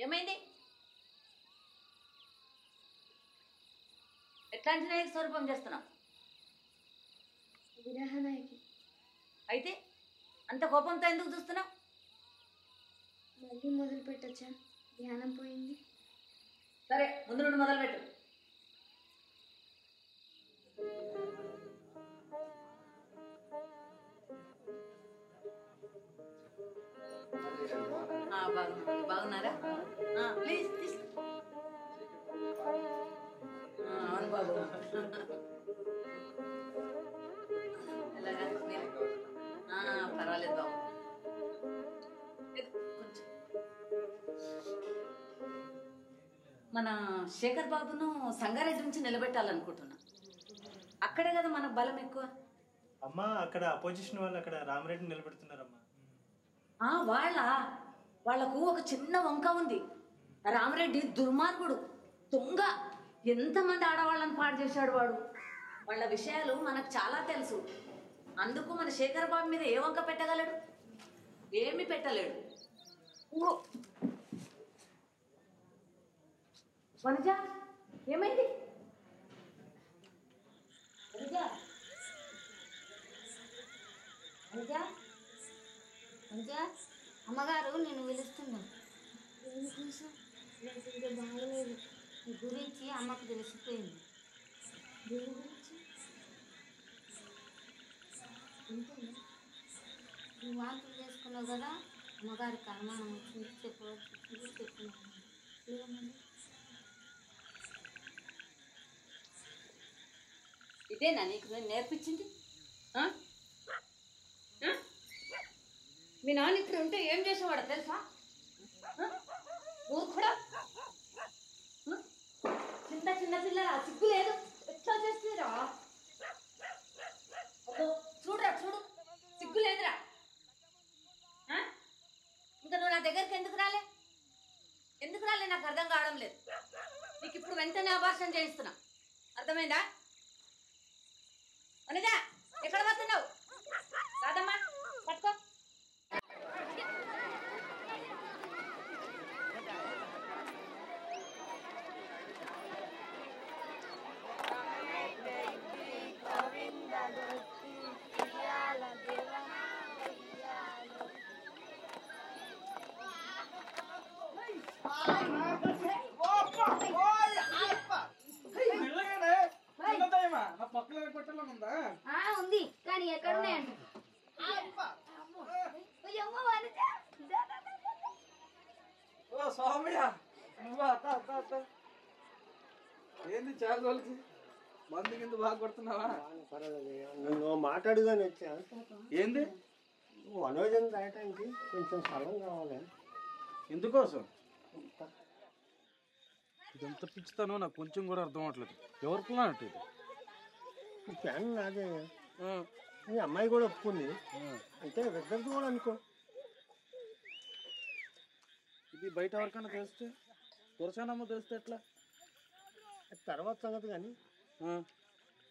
ఏమైంది? ఎట్లాంటి నాయక స్వరూపం చేస్తున్నావు? విరహనాయకి. అయితే అంత కోపంతో ఎందుకు చూస్తున్నావు? మళ్ళీ మొదలు పెట్టచ్చా? ధ్యానం పోయింది. సరే, ముందు నుండి మొదలుపెట్టు. బాగున్నారా? ప్లీజ్ తీసుకో. అవును బాబు. ఎలాగా? పర్వాలేదు బాబు. కొంచెం మన శేఖర్ బాబును సంగారెడ్డి నుంచి నిలబెట్టాలనుకుంటున్నా. అక్కడే కదా మనకు బలం ఎక్కువ. అమ్మా అక్కడ అపోజిషన్ వాళ్ళు అక్కడ రామరెడ్డిని నిలబెడుతున్నారమ్మా. వాళ్లకు ఒక చిన్న వంక ఉంది. రామరెడ్డి దుర్మార్గుడు, దొంగ, ఎంతమంది ఆడవాళ్ళని పాడు చేశాడు వాడు. వాళ్ళ విషయాలు మనకు చాలా తెలుసు. అందుకు మన శేఖర్ బాబు మీద ఏ వంక పెట్టగలడు? ఏమి పెట్టలేడు. వనజ, ఏమైంది? వనజ, వనజ, వనజ, అమ్మగారు నేను పిలుస్తున్నా. నాకు ఇంకా బాగలేదు. నీ గురించి అమ్మకు తెలిసిపోయింది. దేని గురించి? నువ్వు వాంతులు చేసుకున్నావు కదా, అమ్మగారికి అనుమానం వచ్చింది. చెప్పుకున్నాను. ఇదేనా నీకు నేను నేర్పించింది? మీ నాన్న ఇక్కడ ఉంటే ఏం చేసేవాడో తెలుసా? కూడా చిన్న చిన్న పిల్లల సిగ్గు లేదు. ఎట్లా చేస్తారా? చూడరా, చూడు, సిగ్గు లేదురా. ఇంకా నువ్వు నా దగ్గరికి ఎందుకు రాలే? నాకు అర్థం కావడం లేదు. నీకు ఇప్పుడు వెంటనే అబార్షన్ చేయిస్తున్నా. అర్థమైందా? అనగా ఎక్కడ పోతున్నావు? కాదమ్మా, పట్టుకో. ఉంది కానీ ఎక్కడున్నాయండి? ఏంది చాలా రోజులకి మంది కింద బాగా కొడుతున్నావా? నువ్వు మాట్లాడుగానే వచ్చా. ఏంది? మనోజన్ రాయటానికి కొంచెం స్థలం కావాలి. ఎందుకోసం? ఇదంత పిచ్చుతానో నాకు కొంచెం కూడా అర్థం అవట్లేదు. ఎవరికి అన్నట్టు ఇది? ఈ ఫ్యాన్ నాదే. మీ అమ్మాయి కూడా ఒప్పుకుంది. అయితే ఇద్దరిది కూడా అనుకో. ఇది బయట ఎవరికైనా తెలిస్తే, దొరసానమ్మ తెలిస్తే ఎట్లా? తర్వాత సంగతి కానీ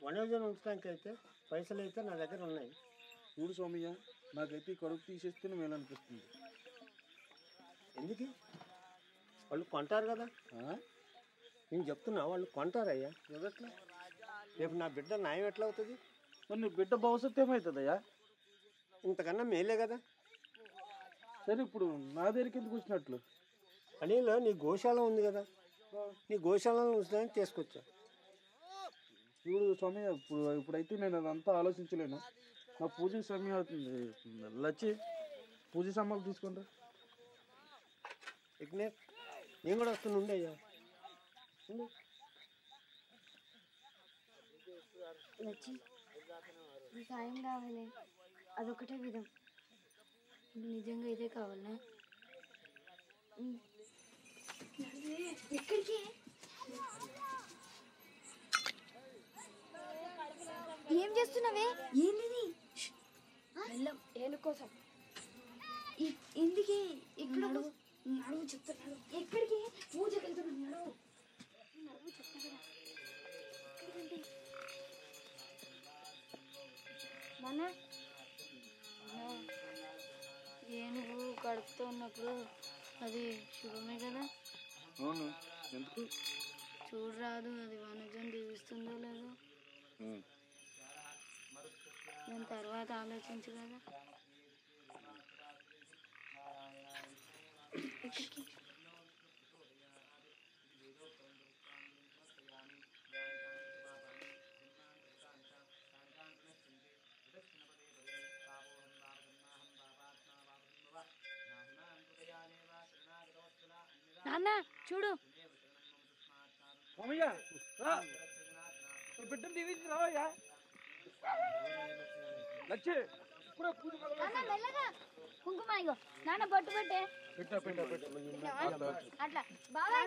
మనోజన్ ఉంచడానికి అయితే పైసలు అయితే నా దగ్గర ఉన్నాయి. చూడు సోమయ్య, నాకైతే ఈ కడుపు తీసేస్తేనే మేలు అనిపిస్తుంది. ఎందుకు? వాళ్ళు కొంటారు కదా. నేను చెప్తున్నా, వాళ్ళు కొంటారయ్యా. ఎవట్లా? రేపు నా బిడ్డ న్యాయం ఎట్లా అవుతుంది? మరి నీ బిడ్డ భవిష్యత్తు ఏమవుతుందయ్యా? ఇంతకన్నా మేలే కదా. సరే, ఇప్పుడు నా దగ్గరికి ఎందుకు వచ్చినట్లు? అనిలో నీ గోశాల ఉంది కదా, నీ గోశాలను ఉంచడానికి తీసుకొచ్చా. చూడు స్వామి, ఇప్పుడైతే నేను అదంతా ఆలోచించలేను. నా పూజ సమయం అవుతుంది. లచ్చి పూజ సామాన్లు తీసుకుంటా. విఘ్నేష్, నేను కూడా వస్తున్నా. ఉండయ్యా, లచ్చి, నీ సాయం కావాలి. అదొకటే విధం. నిజంగా ఇదే కావాలనా? ఎక్కడికి? ఏం చేస్తున్నావే? ఏంది? వెళ్ళం ఏను కోసం. ఎందుకే? ఇక్కడ నడువు చెప్తున్నాడు. ఎక్కడికి? పూజకి వెళ్తున్నాడు. నడువు చెప్తా కదా. ఎక్కడికంటే మన ఏనుగు కడుపుతో ఉన్నప్పుడు అది శుభమే కదా. అవును, ఎందుకు? చూడరాదు, అది వనజం దీవిస్తుందో లేదో. దాని తర్వాత ఆలోచించు కదా. ఎక్కడికి? నాన్న చూడు. బిడ్డను దీవించి రావయ్యా. లచ్చి, కుంకుమ ఇగో నాన్న బొట్టు పెట్టే. అట్లా బాగా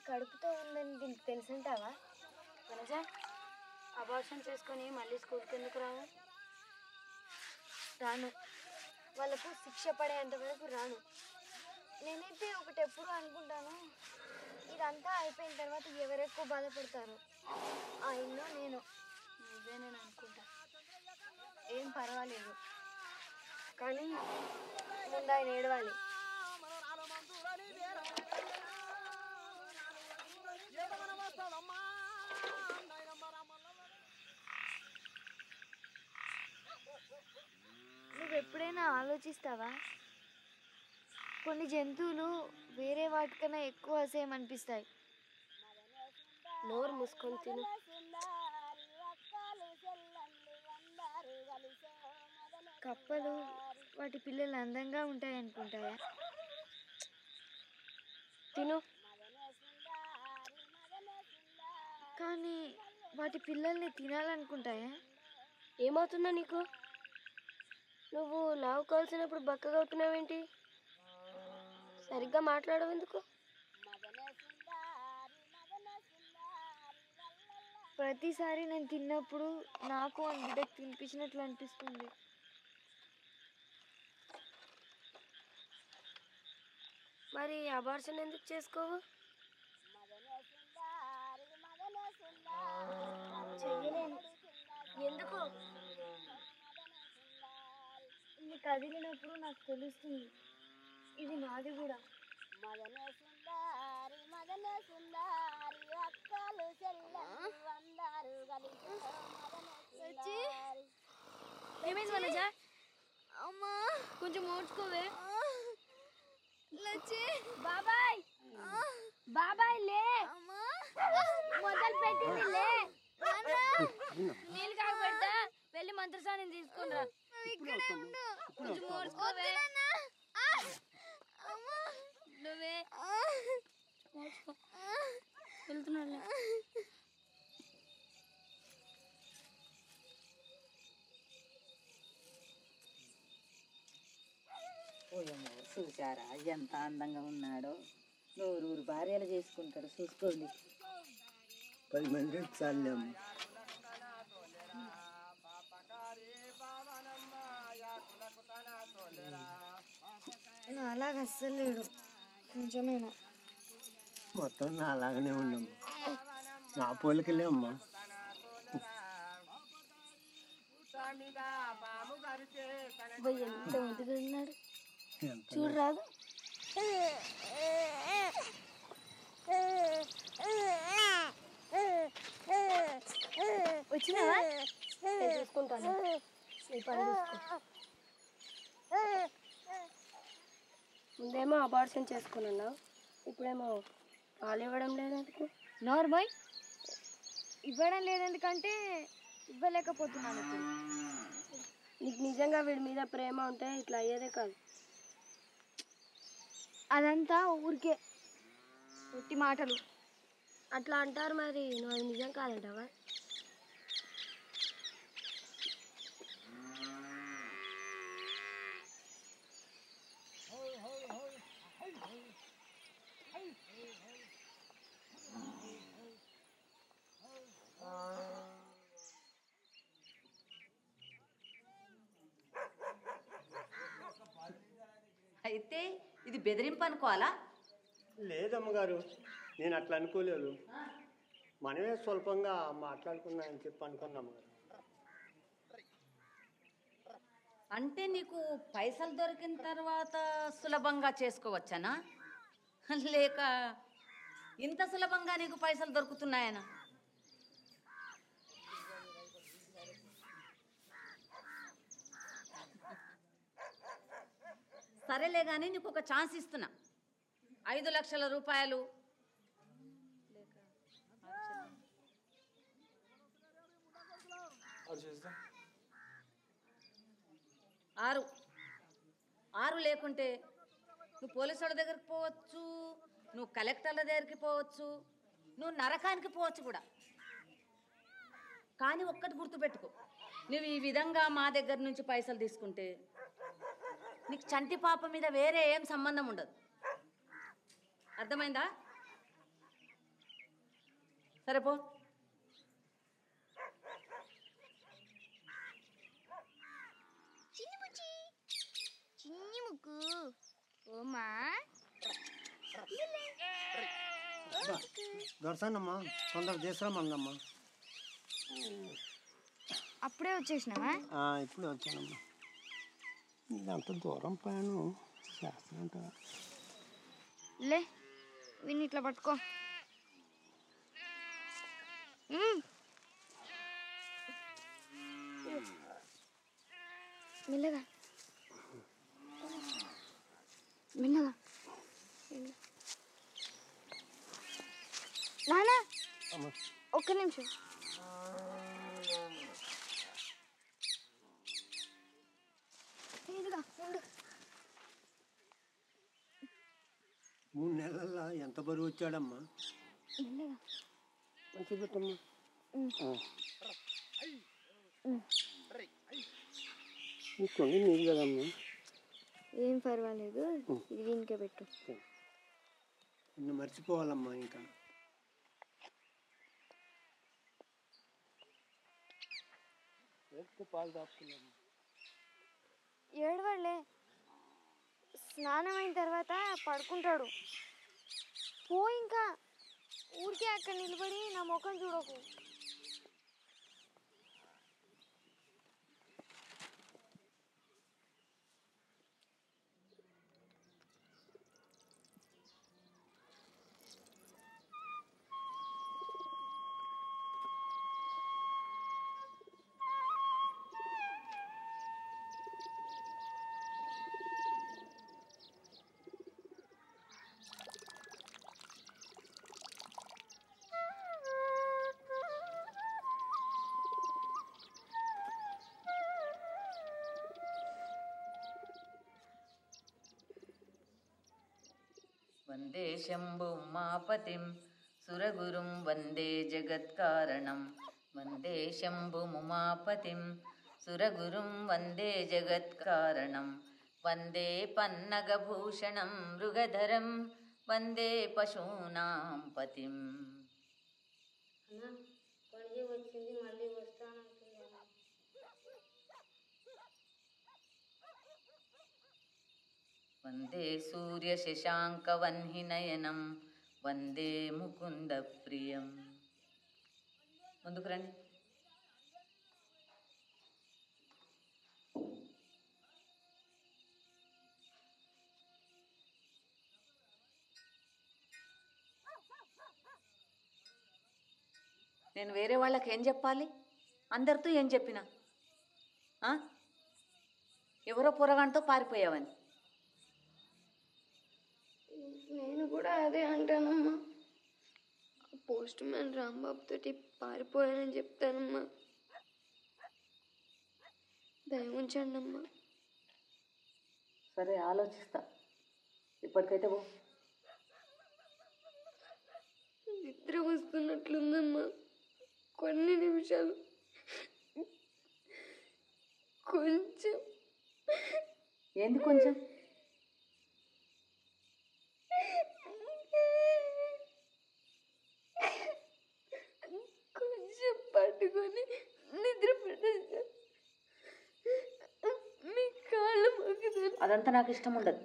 కడుపుతో ఉన్న దీనికి తెలుసుంటావా? వనజా, అబార్షన్ చేసుకొని మళ్ళీ స్కూల్కి ఎందుకు రావు? రాను. వాళ్ళకు శిక్ష పడేంత వరకు రాను. నేనైతే ఒకటి ఎప్పుడు అనుకుంటాను, ఇదంతా అయిపోయిన తర్వాత ఎవరెక్కువ బాధపడతారు, ఆ ఇల్లు నేను నేను అనుకుంటా. ఏం పర్వాలేదు, కానీ ముందు ఆయన ఏడవాలి. నువ్వు ఎప్పుడైనా ఆలోచిస్తావా? కొన్ని జంతువులు వేరే వాటికన్నా ఎక్కువ అసహ్యం అనిపిస్తాయి. నోరు మూసుకొని తిను. కప్పలు వాటి పిల్లలు అందంగా ఉంటాయి అనుకుంటాయా? తిను. కానీ వాటి పిల్లల్ని తినాలనుకుంటాయా? ఏమవుతుందో నీకు? నువ్వు లావు కాల్సినప్పుడు బక్కగా అవుతున్నావేంటి? సరిగ్గా మాట్లాడవు ఎందుకు? ప్రతిసారి నేను తిన్నప్పుడు నాకు ఆ బిడ్డకు తినిపించినట్లు అనిపిస్తుంది. మరి అబార్షన్ ఎందుకు చేసుకోవు? చెయ్యలేను. ఎందుకు? ఇది కదిలినప్పుడు నాకు తెలుస్తుంది, ఇది నాది కూడా. ఏమైంది వనజ? అమ్మా కొంచెం ఓడ్చుకోవే. బాబాయ్ బాబాయ్ లే, మొదలు పెట్టింది లే. నీళ్ళు కాకు పెడతా, వెళ్ళి మంత్రసాన్ని తీసుకుని రా. కొంచెం ఓడ్చుకోవే. నువ్వే వెళ్తున్నా. ఓయమ్మో, చూసారా ఎంత అందంగా ఉన్నాడో. నూరు భార్యలు చేసుకుంటాడు, చూసుకోండి. 10 మంది చాలేం. అలాగ అస్సలు లేడు, కొంచెమేనా. మొత్తం నా అలాగనే ఉండమ్మా, నా పోలికలే అమ్మా. ఎంత ముద్దుగా ఉన్నాడు చూడరాదు. వచ్చినావా? చూసుకుంటాను, నీ పని చూసుకో. ముందేమో అబార్షన్ చేసుకున్నావు, ఇప్పుడేమో పాలు ఇవ్వడం లేదందుకు. నార్మల్ ఇవ్వడం లేదెందుకంటే ఇవ్వలేకపోతున్నాను. నీకు నిజంగా వీడి మీద ప్రేమ ఉంటే ఇట్లా అయ్యేదే కాదు. అదంతా ఊరికే పుట్టి మాటలు అట్లా అంటారు, మరి నువ్వు అది నిజం కాదంటావా? అయితే ఇది బెదిరింపు అనుకోవాలా? లేదమ్మగారు, నేను అట్లా అనుకోలేదు. మనమే స్వల్పంగా మాట్లాడుకున్నా అని చెప్పి అనుకున్నాము. అంటే నీకు పైసలు దొరికిన తర్వాత సులభంగా చేసుకోవచ్చనా, లేక ఇంత సులభంగా నీకు పైసలు దొరుకుతున్నాయనా? సరేలే కానీ నీకు ఒక ఛాన్స్ ఇస్తున్నా. 5 లక్షల రూపాయలు 6 లేకుంటే నువ్వు పోలీసు వాళ్ళ దగ్గరికి పోవచ్చు, నువ్వు కలెక్టర్ల దగ్గరికి పోవచ్చు, నువ్వు నరకానికి పోవచ్చు కూడా. కానీ ఒక్కటి గుర్తుపెట్టుకో, నువ్వు ఈ విధంగా మా దగ్గర నుంచి పైసలు తీసుకుంటే నీకు చంటి పాప మీద వేరే ఏం సంబంధం ఉండదు. అర్థమైందా? సరే పో. చిన్ని ముక్కు ఓమా దొరసానమ్మా తొందర తీసుకురామందమ్మా. అప్పుడే వచ్చేసినావా? ఇప్పుడే వచ్చానమ్మా. ఇదంత దూరం ప్రయాణం చేస్తానంట. లే విని ఇట్లా పట్టుకో. మెల్లగా మెల్లగా. నానా ఒక్క నిమిషం. ఇదిగా ఉండు. 3 నెలల్లో ఎంత బరువు వచ్చాడమ్మా? మెల్లగా మంచి పెట్టమ్మా. కొన్ని నీళ్ళు కదమ్మా. ఏం పర్వాలేదు, ఇది దీనికే పెట్టు. నిన్ను మర్చిపోవాలమ్మా. ఇంకా పాలు దాచుకున్నాము. ఏడవాళ్ళే, స్నానం అయిన తర్వాత పడుకుంటాడు. పో ఇంకా, ఊరికే అక్కడ నిలబడి నా ముఖం చూడకు. వందే శంభు ఉమాపతిం సురగురుం వందే జగత్కారణం. వందే శంభు ఉమాపతిం సురగురుం వందే జగత్కారణం. వందే పన్నగభూషణం మృగధరం వందే పశూనాం పతిం. వచ్చింది, మళ్ళీ వస్తానంటున్నాను. వందే సూర్య శశాంక వన్హినయనం వందే ముకుంద ప్రియం. ముందుకు రండి. నేను వేరే వాళ్ళకి ఏం చెప్పాలి? అందరితో ఏం చెప్పినా ఎవరో పొరగాంతో పారిపోయావని. నేను కూడా అదే అంటానమ్మా. పోస్ట్ మ్యాన్ రాంబాబు తోటి పారిపోయానని చెప్తానమ్మా. దయ ఉంచండి అమ్మా. సరే, ఆలోచిస్తా. ఇప్పటికైతే పో. నిద్ర వస్తున్నట్లుందమ్మా. కొన్ని నిమిషాలు కొంచెం. ఏంది కొంచెం? కొంచెం పట్టుకొని నిద్ర పెట్టండి. మీ కాళ్ళు మొక్కుతాను. అదంతా నాకు ఇష్టం ఉండదు.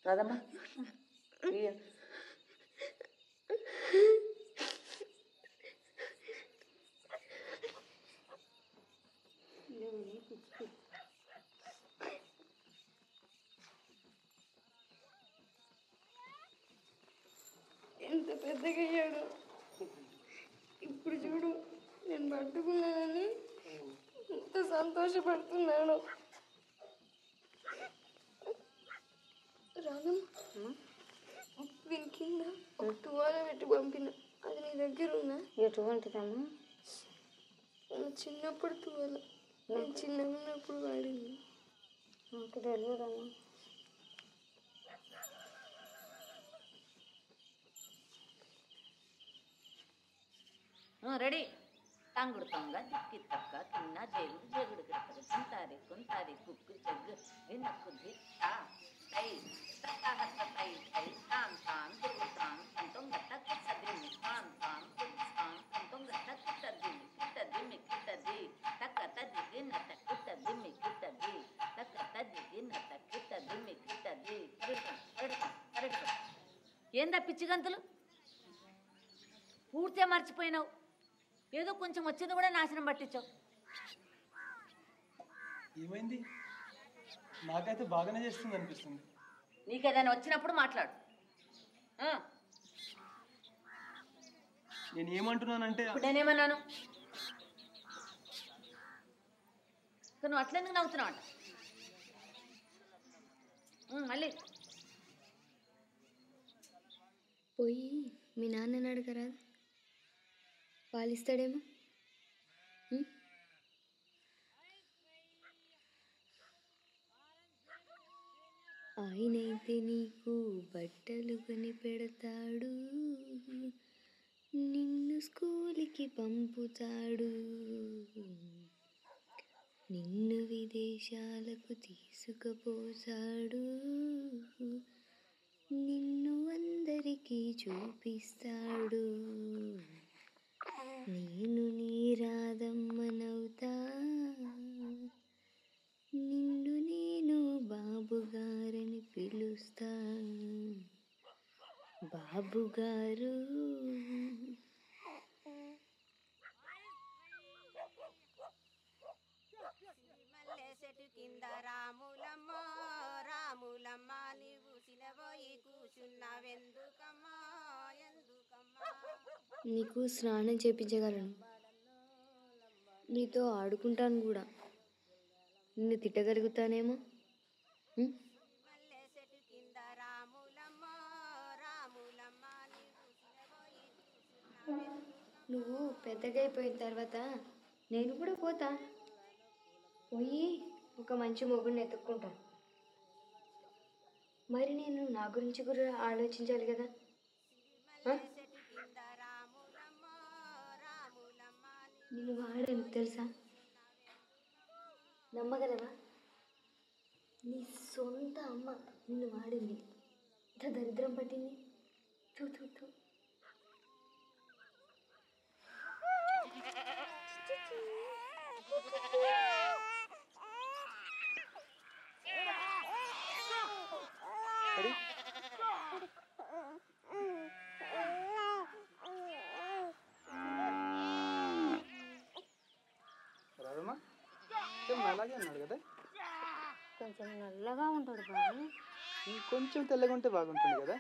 రాదమ్మా. ఎంత పెద్దగా అయ్యాడు ఇప్పుడు చూడు. నేను పట్టుకున్నానని ఎంత సంతోషపడుతున్నాను. రాదమ్మా, వీని కింద ఒక తువాల పెట్టి పంపిన. అది నీ దగ్గర ఉందా? ఎటువంటిదమ్మా? చిన్నప్పుడు తువాల, నేను చిన్నగా ఉన్నప్పుడు వాడింది. నాకు తెలియదమ్మా. రెడీ. తాంగుడు తొంగ దిక్కి తక్క కిన్న జేగుడు జేగుడు గిడతలు కుంతారి కుంతారి కుక్కు చెగ్గు వినక్కు దిత్త తై తత్తహత్త తై తై తాం తాం తురుతాం తంతం గట్టక్ సదిమి తాం తాం తురుతాం తంతం గట్టక్ సదిమి కిట్టదిమి కిట్టది తక్క తదిగి నత కిట్టదిమి కిట్టది తక్క తదిగి నత కిట్టదిమి కిట్టది కరెక్ట్. ఏందా పిచ్చి గంతులు? పూర్తిగా మర్చిపోయినావు. ఏదో కొంచెం వచ్చింది కూడా నాశనం పట్టించావు. ఏమైంది? నాకైతే బాగానే చేస్తుంది అనిపిస్తుంది. నీకేదైనా వచ్చినప్పుడు మాట్లాడు. నేను ఏమంటున్నానంటే ఇప్పుడు నేనేమన్నాను? నువ్వు అట్లెందుకు నవ్వుతున్నావు అంట? మళ్ళీ పోయి మీ నాన్నని అడగరా, పాలిస్తాడేమో. ఆయనైతే నీకు బట్టలు కొని పెడతాడు, నిన్ను స్కూల్కి పంపుతాడు, నిన్ను విదేశాలకు తీసుకుపోతాడు, నిన్ను అందరికీ చూపిస్తాడు. నేను నీ రాధమ్మనవుతా, నిన్ను నేను బాబుగారని పిలుస్తా. బాబుగారు చెట్టు కింద రాములమ్మ రాములమ్మ నీవు సినబోయి కూర్చున్నావెందుకమ్మా ఎందుకమ్మా? నీకు స్నానం చేపించగలను, నీతో ఆడుకుంటాను కూడా. నిన్ను తిట్టగలుగుతానేమో. చెట్టు కింద రాములమ్మ రాములమ్మ నీవు సినబోయి నువ్వు పెద్దగా అయిపోయిన తర్వాత నేను కూడా పోతా, పోయి ఒక మంచి మొగుడిని ఎత్తుక్కుంటా. మరి నేను నా గురించి కూడా ఆలోచించాలి కదా. నేను వాడాను తెలుసా, నమ్మగలవా? నీ సొంత అమ్మ నిన్ను వాడింది, ఇంత దరిద్రం పట్టింది. తూ తూ తూ. రాదమ్మా అలాగే అన్నాడు కదా. కొంచెం నల్లగా ఉంటాడు బాబు, ఇంకొంచెం తెల్లగా ఉంటే బాగుంటుంది కదా.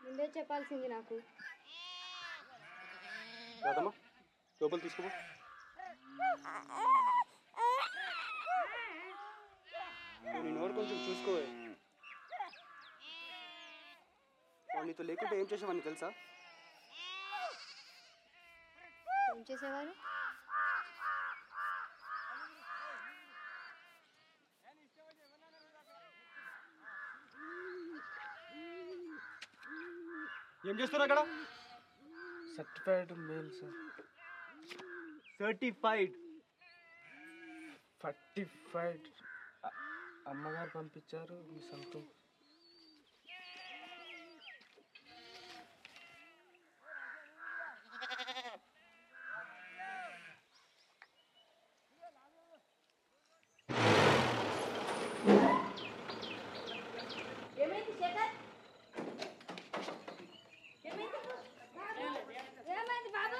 ముందే చెప్పాల్సింది నాకు. రాదమ్మా లోపల తీసుకో. నేను ఎవరు కొంచెం చూసుకోవే. నీతో లేకుంటే ఏం చేసేవాడిని తెలుసా? ఏం చేసేవారు? ఏం చేస్తారు అక్కడ? Certified male sir. Certified certified అమ్మగారు పంపించారు మీ సొంతం. ఏమైంది శేఖర్? ఏమైంది బాబు?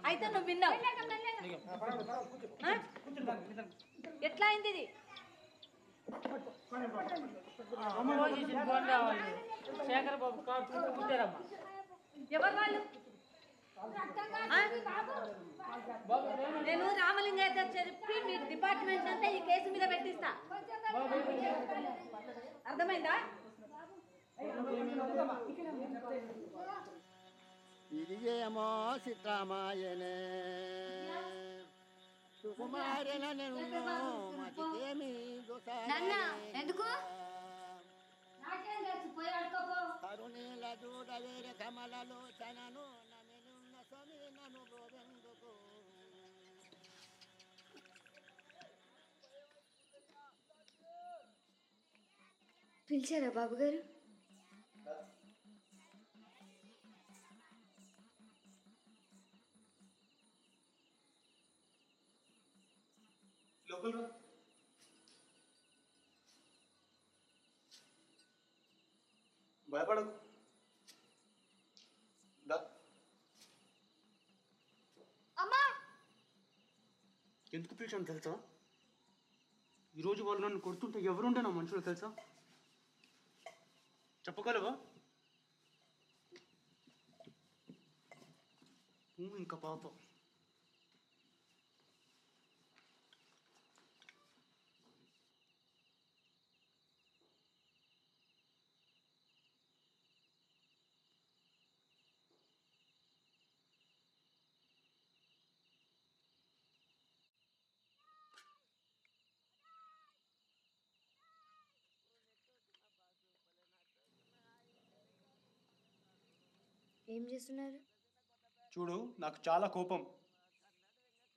అయితే నువ్వు విన్నావు. ఎట్లా అయింది ఇది? ఎవరు వాళ్ళు? నేను రామలింగయ్య చెప్పి మీ డిపార్ట్మెంట్ అంతా ఈ కేసు మీద పెట్టిస్తా. అర్థమైందా? ఇదిగేమో సిద్ధమాయనే సుకుమారన మతికేమి ఎందుకు నాకేం తెలుసు? పోయి అడుకోపో. కరుణీల దూడ కావేరి కమలలోచనను నమినున్న స్వామి నన్ను బ్రోవెందుకు. పిలిచారా బాబు గారు? లోపల రా. భయపడకు. దా. అమ్మా ఎందుకు పిలిచాను తెలుసా? ఈరోజు వాళ్ళు నన్ను కొడుతుంటే ఎవరుండే నా మనుషులు తెలుసా? చెప్పగలవా? ఇంకా పాప. ఏం చేస్తున్నారు? చూడు, నాకు చాలా కోపం.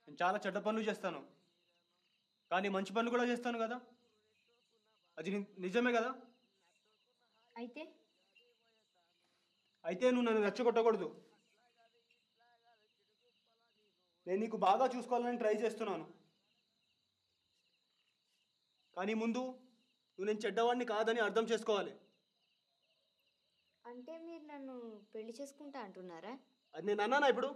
నేను చాలా చెడ్డ పనులు చేస్తాను, కానీ మంచి పనులు కూడా చేస్తాను కదా. అది నిజమే కదా. అయితే నువ్వు నన్ను రెచ్చగొట్టకూడదు. నేను నీకు బాగా చూసుకోవాలని ట్రై చేస్తున్నాను, కానీ ముందు నువ్వు నేను చెడ్డవాడిని కాదని అర్థం చేసుకోవాలి. అంటే మీరు నన్ను పెళ్లి చేసుకుంటా అంటున్నారా? అది నేను అన్నానా ఇప్పుడు?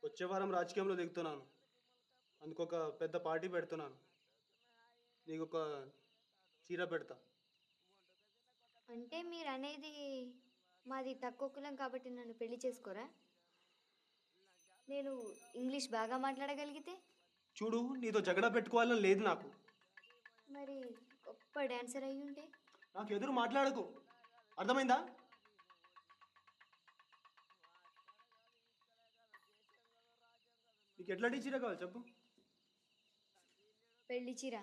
వచ్చే వారం రాజకీయంలో దిగుతున్నాను, అందుకొక పెద్ద పార్టీ పెడుతున్నాను. నీకు ఒక చీర పెడతా. అంటే మీరు అనేది మాది తక్కువ కులం కాబట్టి నన్ను పెళ్లి చేసుకోరా? నేను ఇంగ్లీష్ బాగా మాట్లాడగలిగితే? చూడు, నీతో జగడ పెట్టుకోవాలని లేదు నాకు. మరి గొప్ప డాన్సర్ అయ్యి ఉంటే? నాకు ఎదురు మాట్లాడకు, అర్థమైందా? నీకు ఎట్లాంటి చీర కావాలి చెప్పు. పెళ్లి చీర.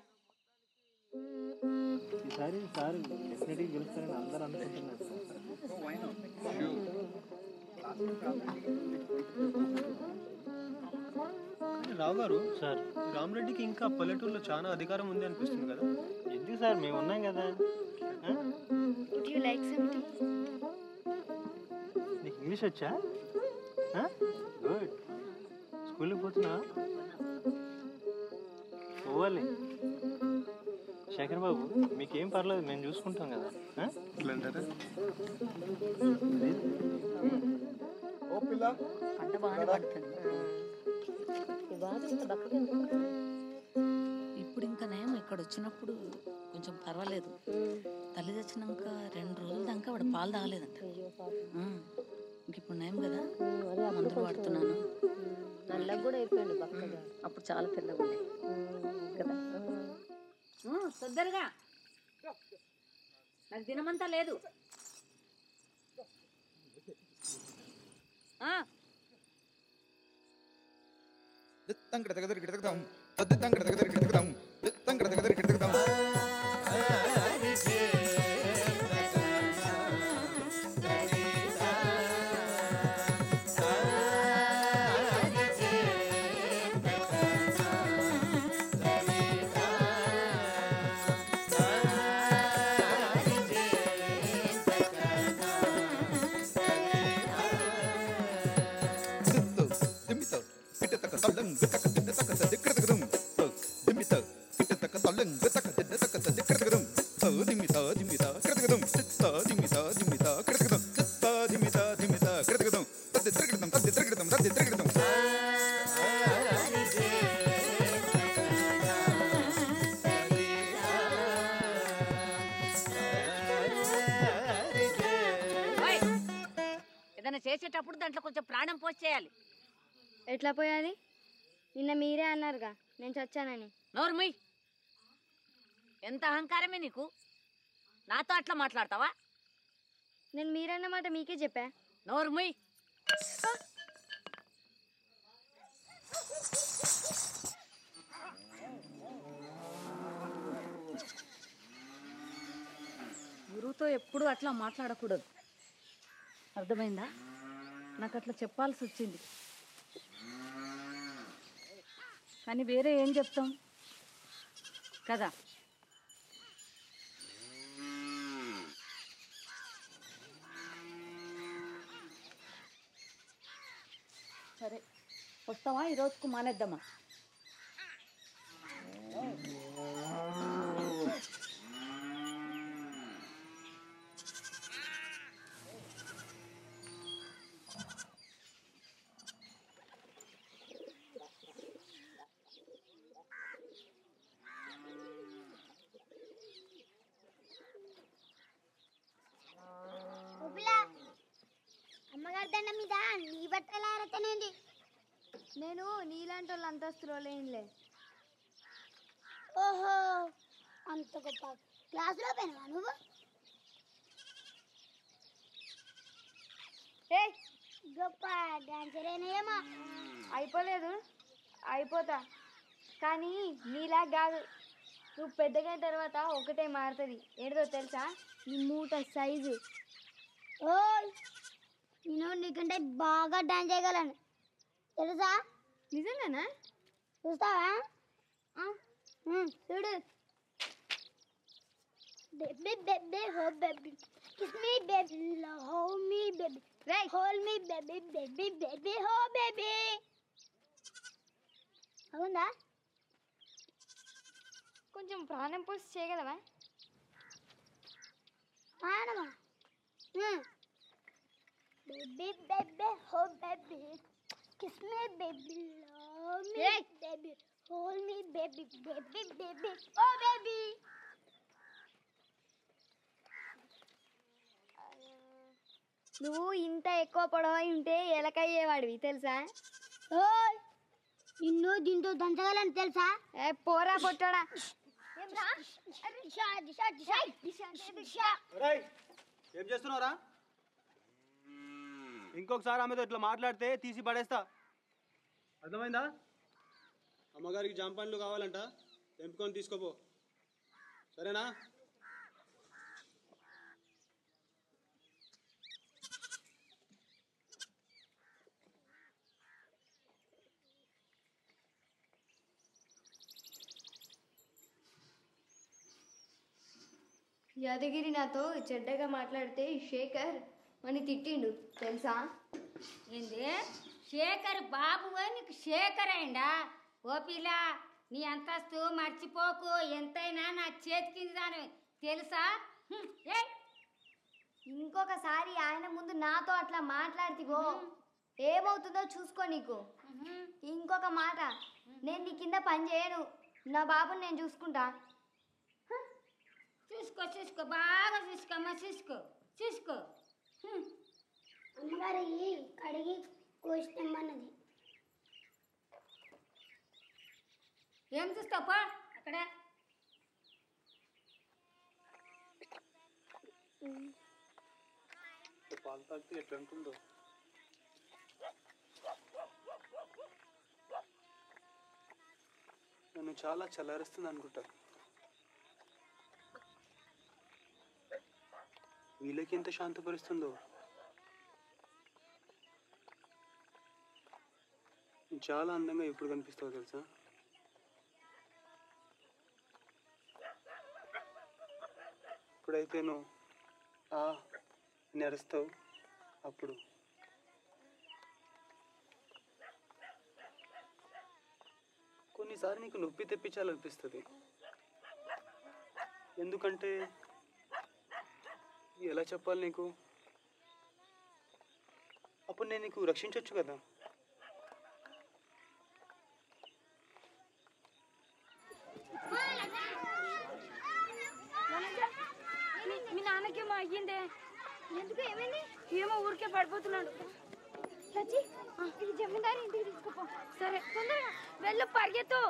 ఈసారి సార్ డెఫినెట్గా గెలుస్తారని అందరూ అనుకుంటున్నారు సార్. రావు గారు సార్, రామరెడ్డికి ఇంకా పల్లెటూరులో చాలా అధికారం ఉంది అనిపిస్తుంది కదా. ఎందుకు సార్, మేము ఉన్నాం కదా. Would you like something? నీకు ఇంగ్లీష్ వచ్చా? గుడ్. స్కూల్కి పోతున్నా? పోవాలి. శేఖర్ బాబు, మీకేం పర్లేదు, మేము చూసుకుంటాం కదా. అంటారా? ఓ పిల్ల, పంట బాగానే పడుతుంది. ఇప్పుడు ఇంకా నేను ఇక్కడ వచ్చినప్పుడు కొంచెం పర్వాలేదు. తల్లి తెచ్చినాక 2 రోజుల దాకా వాడు పాలు తాగలేదంట. ఇంక ఇప్పుడు నయం కదా, మందులు వాడుతున్నాను. నల్లగా కూడా అయిపోయాడు బక్కగా. అప్పుడు చాలా తెల్లగా ఉంది కదా. తొందరగా, నాకు దినమంతా లేదు. ఏదైనా చేసేటప్పుడు దాంట్లో కొంచెం ప్రాణం పోసేయాలి. ఎట్లా పోయాలి? నిన్న మీరే అన్నారుగా నేను చచ్చానని. నోర్మి, ఎంత అహంకారమే నీకు? నాతో అట్లా మాట్లాడతావా? నేను మీరన్న మాట మీకే చెప్పా. నోర్మి. సార్తో ఎప్పుడూ అట్లా మాట్లాడకూడదు, అర్థమైందా? నాకు అట్లా చెప్పాల్సి వచ్చింది, కానీ వేరే ఏం చెప్తాం కదా. సరే, వస్తావా? ఈ రోజుకు మానేద్దామా? అమ్మగారి దండ మీద నీ బట్టలు ఆరతనేంది? నేను నీలాంటి వాళ్ళు అంతస్తులో లేనులే. ఓహో, అంత గొప్ప క్లాసులో పోయినావా నువ్వు? ఏ గొప్ప డాన్సర్ అయినాయేమో. అయిపోలేదు, అయిపోతా. కానీ నీలా కాదు, నువ్వు పెద్దగా తర్వాత ఒకటే మారుతుంది. ఏంటో తెలుసా? నీ మూట సైజు. ఓయ్, నేను నీకంటే బాగా డాన్స్ చేయగలను తెలుసా? నిజంగానా? చూస్తావా? చూడు. Baby baby oh baby kiss me baby oh me baby hold me baby baby baby oh baby. అవునా? కొంచెం ప్రాణం పోసి చేయగలవా? ప్రాణమా? Baby baby oh baby kiss me baby love me baby hold me baby baby baby oh baby. నువ్వు ఇంత ఎక్కువ పొడవై ఉంటే ఎలకయ్యేవాడివి తెలుసా? ఓయ్, నిన్ను దీంతో దంచగలను తెలుసా? ఏ పోరా పొట్టడా. ఏం చేస్తున్నావురా? ఇంకొకసారి ఆమెతో ఇట్లా మాట్లాడితే తీసి పడేస్తా, అర్థమైందా? అమ్మగారికి జాంపన్లు కావాలంట, తెంపుకొని తీసుకోపో, సరేనా? యాదగిరి నాతో చెడ్డగా మాట్లాడితే శేఖర్ అని తిట్టిండు తెలుసా? ఏంది శేఖర్ బాబు నీకు శేఖర్ అయిందా? ఓ పిల్ల, నీ అంతస్తు మర్చిపోకు, ఎంతైనా నా చేతి కింద దాని తెలుసా? ఇంకొకసారి ఆయన ముందు నాతో అట్లా మాట్లాడితివో ఏమవుతుందో చూసుకో. నీకు ఇంకొక మాట, నేను నీ కింద పని చేయను, నా బాబుని నేను చూసుకుంటా. చూసుకో చూసుకో, బాగా చూసుకోమ్మా, చూసుకో చూసుకో. అమ్మగారికి కడిగి కోసినమ్మన్నది. ఏం చూస్తావు అక్కడ? పాలు తాగితే ఎట్లా ఉంటుందో. నన్ను చాలా చల్లారుస్తుంది అనుకుంటా. వీళ్ళకి ఎంత శాంతపరుస్తుందో. చాలా అందంగా ఎప్పుడు కనిపిస్తావు తెలుసా? ఇప్పుడైతే నువ్వు నడుస్తావు, అప్పుడు కొన్నిసార్లు నీకు నొప్పి తెప్పించాలనిపిస్తుంది. ఎందుకంటే ఎలా చెప్పాలి నీకు, అప్పుడు నేను నీకు రక్షించవచ్చు కదా. మీ నాన్నకేమో అయ్యిందే. ఎందుకు? ఏమైంది? ఏమో ఊరికే పడిపోతున్నాడు. లచ్చి, ఇది జమీందారి ఇంటికి తీసుకుపో. సరే, తొందరగా వెళ్ళు, పరిగెత్తు.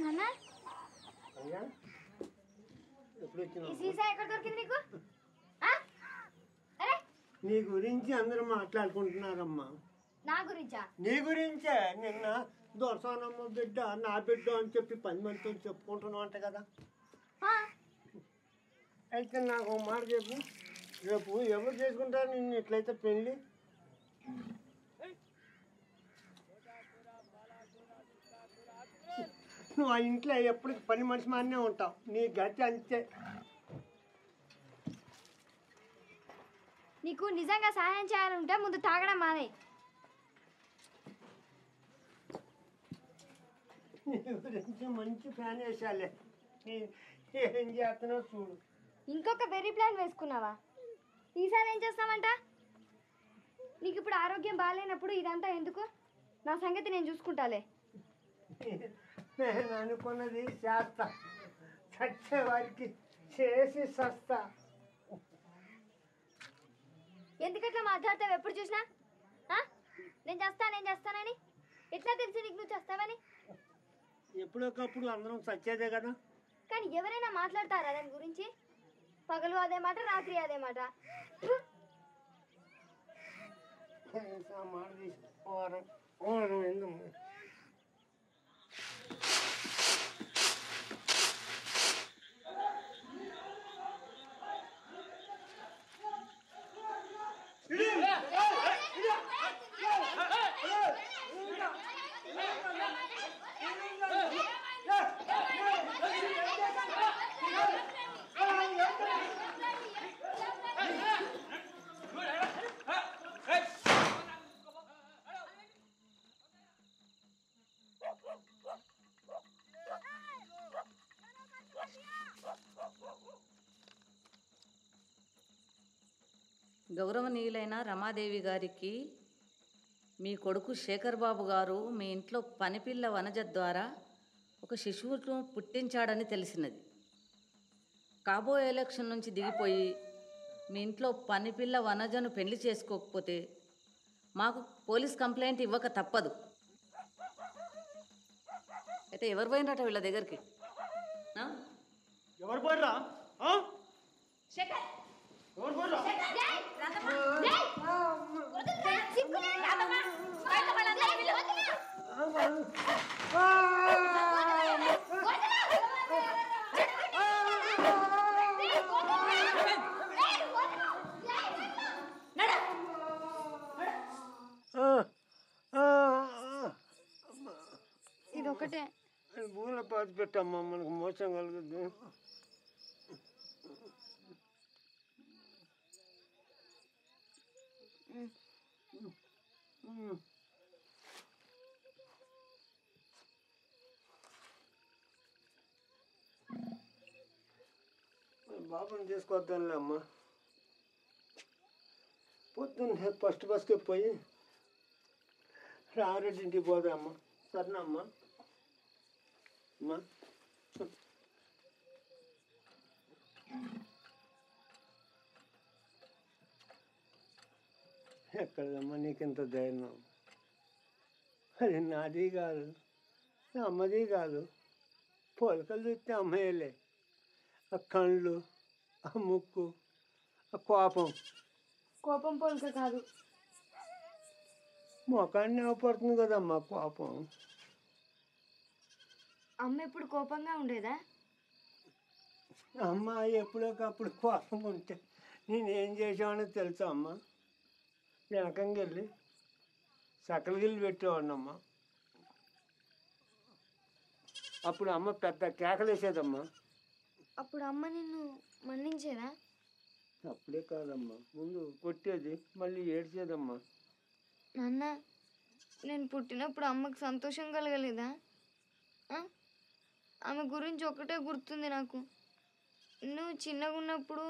నాన్న, ఎప్పుడు ఈ సీసా ఎక్కడ దొరికింది నీకు? అరే నీ గురించి అందరూ మాట్లాడుకుంటున్నారమ్మా. నా గురించా? నీ గురించే. నిన్న దొరసానమ్మ బిడ్డ నా బిడ్డ అని చెప్పి 10 మందితో చెప్పుకుంటున్నావు అంట కదా. అయితే నాకు ఒక మాట చెప్పు, రేపు ఎవరు చేసుకుంటారు నిన్ను ఎట్లయితే పెళ్ళి? నువ్వు ఆ ఇంట్లో ఎప్పుడు పని మనిషి మానే ఉంటావు. నీ గతి అంతే. నీకు నిజంగా సహాయం చేయాలంటే ముందు తాగడం మానే. నీ గురించి మంచి ప్లాన్ వేసాలే. ఏం చేస్తున్నావు చూడు. ఇంకొక వెరీ ప్లాన్ వేసుకున్నావా? ఈసారి ఏం చేస్తామంట? నీకు ఇప్పుడు ఆరోగ్యం బాగాలేనప్పుడు ఇదంతా ఎందుకు? నా సంగతి నేను చూసుకుంటాలే. నేను అనుకున్నది చేస్తా, చచ్చే వారికి చేసి సస్తా. ఎందుకట్లా మాట్లాడతావు ఎప్పుడు చూసినా? నేను చేస్తానని ఎట్లా తెలిసి నీకు నువ్వు చేస్తావని? ఎప్పుడొకప్పుడు అందరం చచ్చేదే కదా. కానీ ఎవరైనా మాట్లాడతారా దాని గురించి? పగలు అదే మాట, రాత్రి అదే మాట. మాట తీసుకోవడం ఎందుకు? గౌరవనీయులైన రమాదేవి గారికి మీ కొడుకు శేఖర్ బాబు గారు మీ ఇంట్లో పనిపిల్ల వనజ ద్వారా ఒక శిశువును పుట్టించాడని తెలిసినది. కాబోయే ఎలక్షన్ నుంచి దిగిపోయి మీ ఇంట్లో పనిపిల్ల వనజను పెళ్లి చేసుకోకపోతే మాకు పోలీస్ కంప్లైంట్ ఇవ్వక తప్పదు. అయితే ఎవరు పోయినట వీళ్ళ దగ్గరికి? ఎవరు పోయిరా? ఎవరు పోయిరా? ఇదొకటే భూమిలో పాతి పెట్టమ్మా, మనకు మోసం కలుగుద్దు. బాబుని తీసుకొద్దాంలే అమ్మా. పొద్దున్నే ఫస్ట్ బస్కి పోయి రారెడ్డింటికి పోదామ్మా. సరేనమ్మా అమ్మా. ఎక్కడమ్మా నీకింత ధైర్యం? అది నాది కాదు, అమ్మది కాదు. పోలికలు చూస్తే అమ్మాయిలే. ఆ కళ్ళు, ఆ ముక్కు, ఆ కోపం పోలిక కాదు. మొఖాన్ని అవపడుతుంది కదమ్మా కోపం. అమ్మ ఎప్పుడు కోపంగా ఉండేదా? అమ్మ ఎప్పుడోకప్పుడు కోపం ఉంటే నేనేం చేసామని తెలుసా అమ్మ? వెనకంగా వెళ్ళి సకల గిల్లు పెట్టేవాడినమ్మా. అప్పుడు అమ్మ పెద్ద కేకలేసేదమ్మా. అప్పుడు అమ్మ నిన్ను మన్నించేదా? అప్పుడే కాదమ్మా, ముందు కొట్టేది, మళ్ళీ ఏడ్చేదమ్మా. నాన్న, నేను పుట్టినప్పుడు అమ్మకి సంతోషం కలగలేదా? ఆమె గురించి ఒకటే గుర్తుంది నాకు. నువ్వు చిన్నగా ఉన్నప్పుడు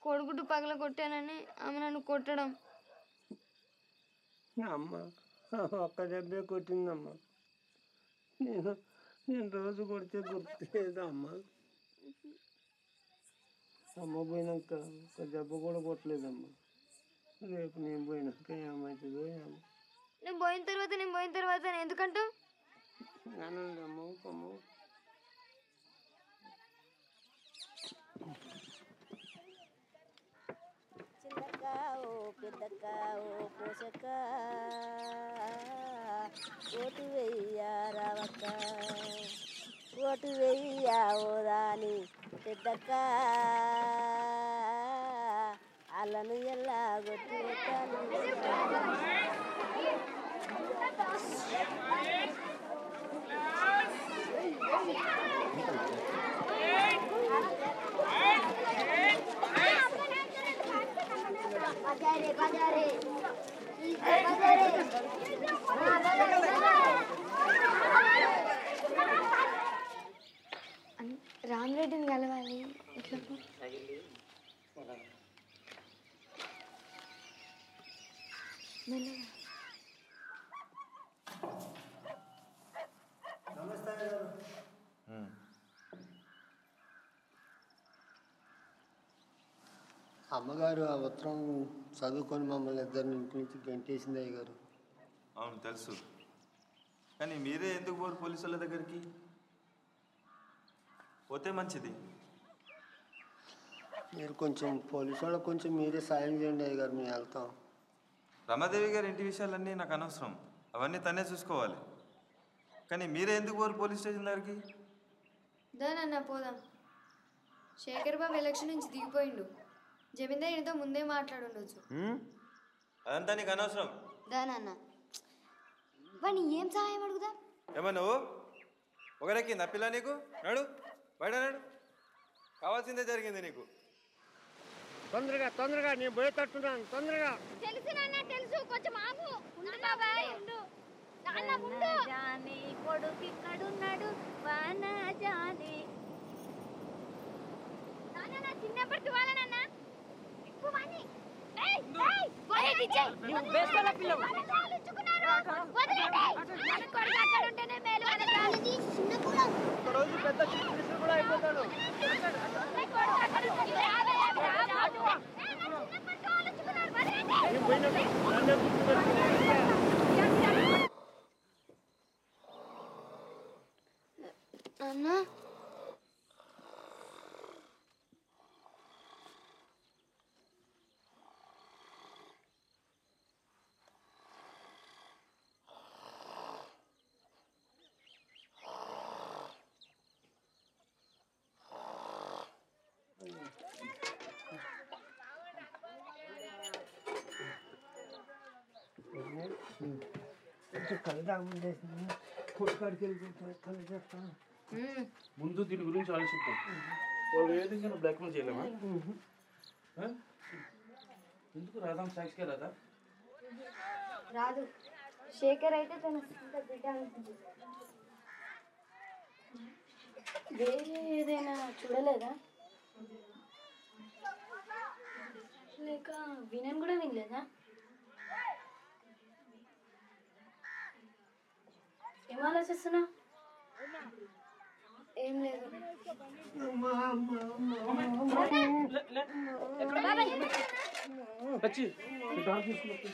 కొడుగుడ్డు పగల కొట్టానని ఆమె నన్ను కొట్టడం. అమ్మ ఒక్క దెబ్బే కొట్టిందమ్మా. నేను రోజు కొడితే గుర్తులేదా అమ్మా? అమ్మ పోయినాక ఒక దెబ్బ కూడా కొట్టలేదమ్మా. రేపు నేను పోయినాక ఏమవుతుందో ఏమో. నేను పోయిన తర్వాత ఎందుకంటావు? అనండి అమ్మ. అమ్మ చిన్నగా ఓ పెద్దక్క ఓ పోషక్క ఓటు వెయ్యా రావక్క ఓటు వెయ్యా ఓదాని పెద్దక్క అల్లను ఎలా కొట్టి బజారే బజారే రామరెడ్డిని కలవాలి ఇట్లా మెల్లగా అమ్మగారు ఆ ఉత్తరం చదువుకొని మమ్మల్ని ఇద్దరిని ఇంటి నుంచి గంటేసింది అయ్య గారు. అవును తెలుసు, కానీ మీరే ఎందుకు పోరు పోలీసు వాళ్ళ దగ్గరికి? పోతే మంచిది. మీరు కొంచెం పోలీసు వాళ్ళకి కొంచెం మీరే సాయం చేయండి అయ్య గారు, మేము వెళ్తాం. రమాదేవి గారి ఇంటి విషయాలన్నీ నాకు అనవసరం, అవన్నీ తనే చూసుకోవాలి. కానీ మీరే ఎందుకు పోరు పోలీస్ స్టేషన్ దగ్గరికి? దానన్న పోదాం. శేఖర్ బాబు ఎలక్షన్ నుంచి దిగిపోయిండు. జమీందార్ ఈయనతో ముందే మాట్లాడుండొచ్చు. అదంతా నీకు అనవసరం. దానన్న వాడిని ఏం సహాయం అడుగుదా? ఏమో నువ్వు ఒకరెక్కింది ఆ పిల్ల నీకు? నాడు బయట నాడు, కావాల్సిందే జరిగింది నీకు. తొందరగా తొందరగా నేను పోయేటట్టున్నాను, తొందరగా. తెలుసు నాన్న తెలుసు, కొంచెం ఆగు. ఉండు బాబాయ్ ఉండు. నాన్న ఉండు. జాని కొడుకు ఇక్కడున్నాడు వానజాని. నాన్న నా చిన్నప్పటి వాళ్ళ నాన్న ఎక్కువ వాని. ఏయ్ ఏయ్ వదిలేయ్ టీచర్. నువ్వు బేస్కోల పిల్లవు. చాలుచుకున్నారు. వదిలేయ్. మన కొడుకు అక్కడ ఉంటేనే మేలు. మన చాలుది చిన్న కూడా. ఒక రోజు పెద్ద చీఫ్ మినిస్టర్ కూడా అయిపోతాడు. మన కొడుకు అక్కడ ఉంటేనే రాబోదు. నా చిన్నప్పటి ఆలోచుకున్నారు. వదిలేయ్. అన్నా కళ్ళు రాముండేసింది, కొట్టుకాడికి వెళ్ళిపోతాను, కళ్ళు చెప్తాను. ముందు దీని గురించి ఆలోచిద్దాం. వాళ్ళు ఏ విధంగా బ్లాక్మెయిల్ చేయలేమా? ఎందుకు రాదాం? సాక్షిగా రాదా? రాదు. శేఖర్ అయితే తన సొంత బిడ్డ అనుకుంది. వేరే ఏదైనా చూడలేదా? లేక వినని కూడా వినలేదా? ఏం ఆలోచిస్తున్నా? ఏం లేదు. వచ్చి డాక్టర్ తీసుకున్నప్పుడు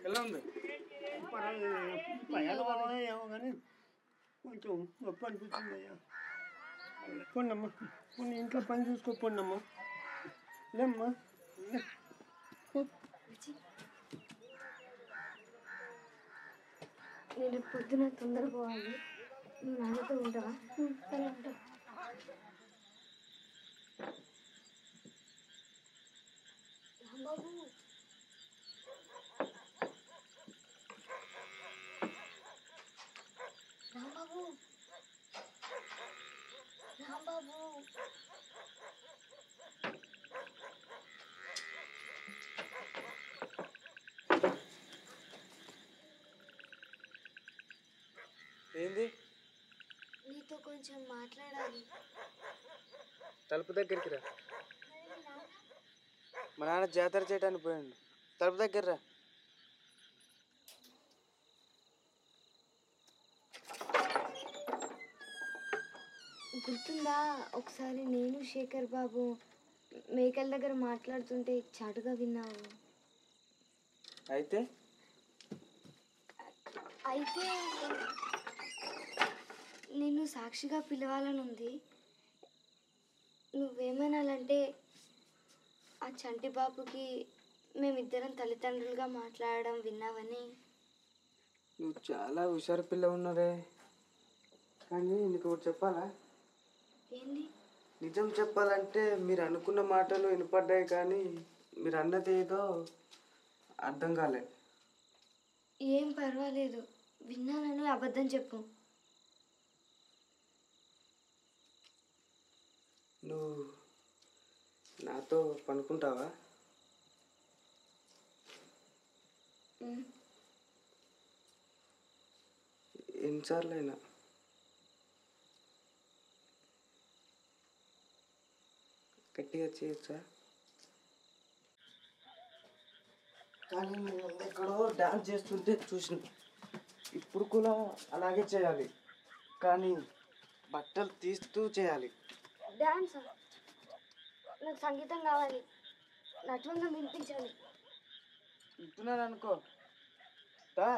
ఎలా ఉంది? ఏమో కానీ కొంచెం నొప్పి అనిపిస్తుంది అయ్యా. పోండమ్మా, పోనీ ఇంట్లో పని చూసుకోపోండమ్మా. లేమ్మా, నేను పొద్దున తొందర పోవాలి. నువ్వు నాన్నతో ఉంటావా? సరే ఉంటా. రాంబాబు రాంబాబు రాంబాబు ఏంది? నీతో కొంచెం మాట్లాడాలి. తలుపు దగ్గరికి రా. మా నాన్న జాతర చేయడానికి పోయాడు. తలుపు దగ్గర రా. గుర్తుందా ఒకసారి నేను శేఖర్ బాబు మేకల దగ్గర మాట్లాడుతుంటే చాటుగా విన్నావు? అయితే అయితే నిన్ను సాక్షిగా పిలవాలని ఉంది. నువ్వేమనాలంటే ఆ చంటి బాబుకి మేమిద్దరం తల్లిదండ్రులుగా మాట్లాడడం విన్నావని. నువ్వు చాలా హుషారు పిల్ల ఉన్నదే. కానీ నీకు ఒకటి చెప్పాలా? ఏంది? నిజం చెప్పాలంటే మీరు అనుకున్న మాటలు వినపడ్డాయి, కానీ మీరు అన్నది ఏదో అర్థం కాలే. ఏం పర్వాలేదు, విన్నానని అబద్ధం చెప్పు. నువ్వు నాతో పనుకుంటావా? ఎన్నిసార్లు అయినా? గట్టిగా చేయొచ్చా? కానీ నేను ఎక్కడో డాన్స్ చేస్తుంటే చూసిన. ఇప్పుడు కూడా అలాగే చేయాలి, కానీ బట్టలు తీస్తూ చేయాలి. డాన్స్? నాకు సంగీతం కావాలి, నటులను వినిపించాలి. వింటున్నాను అనుకో. దా.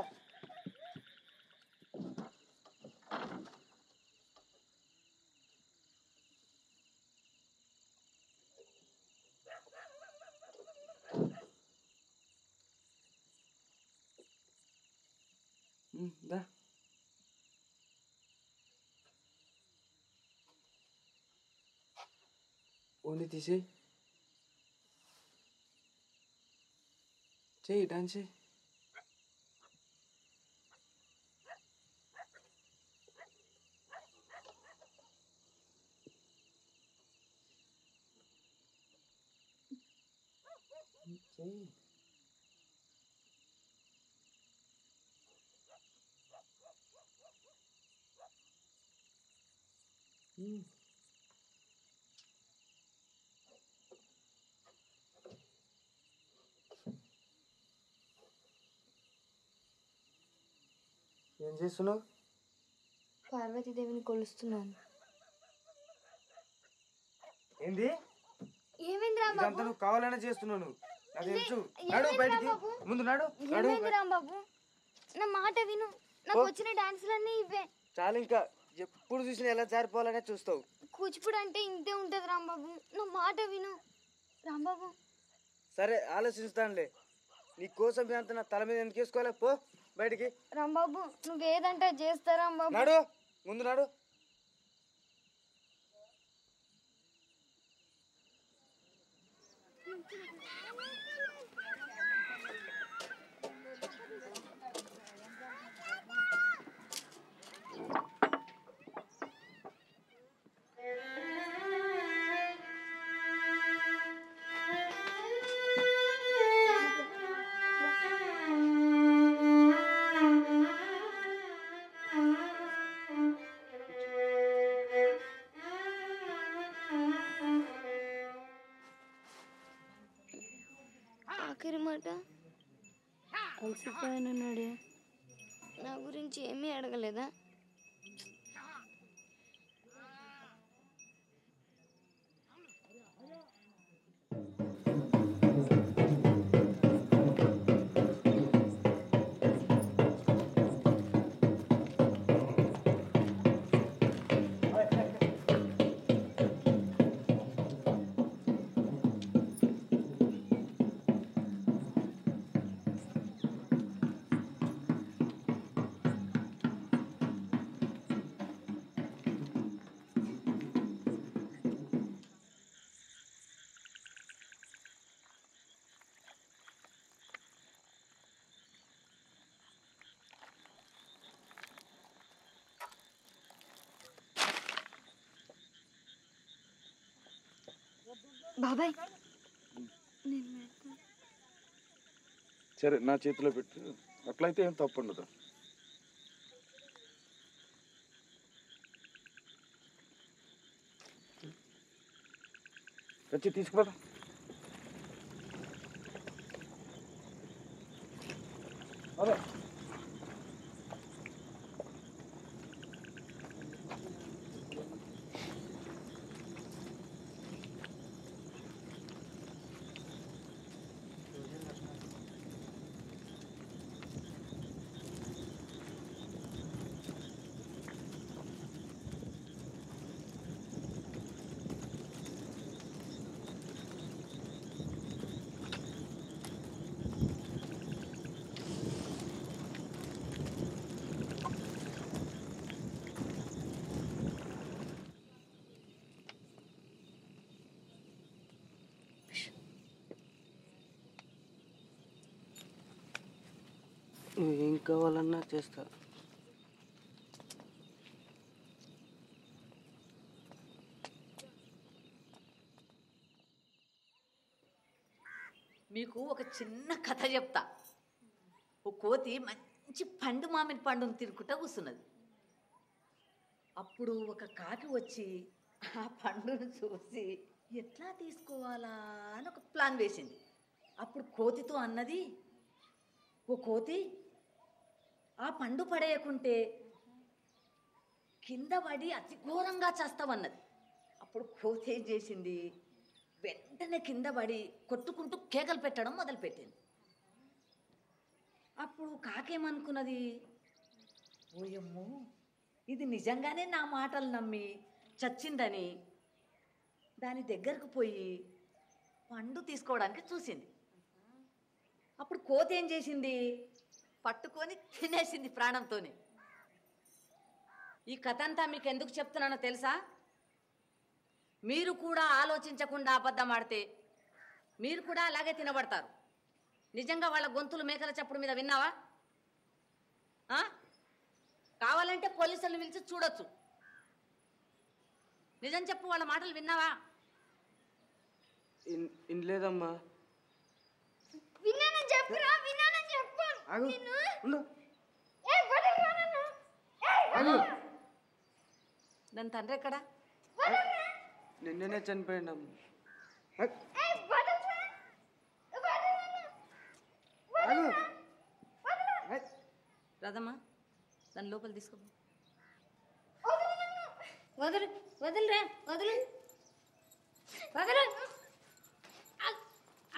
దా. ఓన్లీ తీసి చెయ్యి, డాన్స్ చెయ్యి. చెయ్యి. ఏం చేస్తున్నావు? పార్వతీదేవిని కొలుస్తున్నాను. ఏంది? ఏమైంది రాంబాబు? ఇదంతా నువ్వు కావాలనే చేస్తున్నావు. నువ్వు నాకు తెలుసు. నడు బయటికి, ముందు నడు. ఏమైంది రాంబాబు? నా మాట విను, నాకు వచ్చిన డాన్సులన్నీ ఇవే. చాలు, ఇంకా ఎప్పుడు చూసినా ఎలా జారిపోవాలనే చూస్తావు. కూచిపూడి అంటే ఇంతే ఉంటుంది రాంబాబు, నా మాట విను రాంబాబు. సరే, ఆలోచిస్తానులే. నీ కోసం అంత నా తల మీద ఎందుకు వేసుకోవాలి? పో బయటికి. రాంబాబు, నువ్వేదంటే చేస్తా రాంబాబు. నడు, ముందు నడు. ఆఖరి మాట అలసిపోయానన్నాడే, నా గురించి ఏమీ అడగలేదా? బాబాయ్, నేను పెడతాను. సరే, నా చేతిలో పెట్టు. అట్లయితే ఏం తప్పు ఉండదు. వచ్చి తీసుకుపోదా. అదే కావాలన్నా చేస్తా. మీకు ఒక చిన్న కథ చెప్తా. ఓ కోతి మంచి పండు మామిడి పండును తిరుక్కుంటా కూర్చున్నది. అప్పుడు ఒక కాకి వచ్చి ఆ పండును చూసి ఎట్లా తీసుకోవాలా అని ఒక ప్లాన్ వేసింది. అప్పుడు కోతితో అన్నది, ఓ కోతి, ఆ పండు పడేయకుంటే కింద పడి అతి ఘోరంగా చేస్తావన్నది. అప్పుడు కోతి ఏం చేసింది, వెంటనే కింద పడి కొట్టుకుంటూ కేకలు పెట్టడం మొదలుపెట్టింది. అప్పుడు కాకేమనుకున్నది, ఓయమ్మో ఇది నిజంగానే నా మాటలు నమ్మి చచ్చిందని దాని దగ్గరకు పోయి పండు తీసుకోవడానికి చూసింది. అప్పుడు కోతి ఏం చేసింది, పట్టుకొని తినేసింది ప్రాణంతోనే. ఈ కథ అంతా మీకు ఎందుకు చెప్తున్నానో తెలుసా? మీరు కూడా ఆలోచించకుండా అబద్ధం ఆడితే మీరు కూడా అలాగే తినబడతారు. నిజంగా వాళ్ళ గొంతులు మేకల చప్పుడు మీద విన్నావా? కావాలంటే పోలీసులను పిలిచి చూడొచ్చు. నిజం చెప్పు, వాళ్ళ మాటలు విన్నావా? ఇన్లేదమ్మా. విన్నానని చెప్పురా, విన్నానని చెప్పు. ఆగు. ఉండు. దాని తండ్రి ఎక్కడా? నిన్ననే చనిపోయిందమ్మా. రాదమ్మా, దాని లోపల తీసుకో. వదులు వదులురా, వదులు వదులు.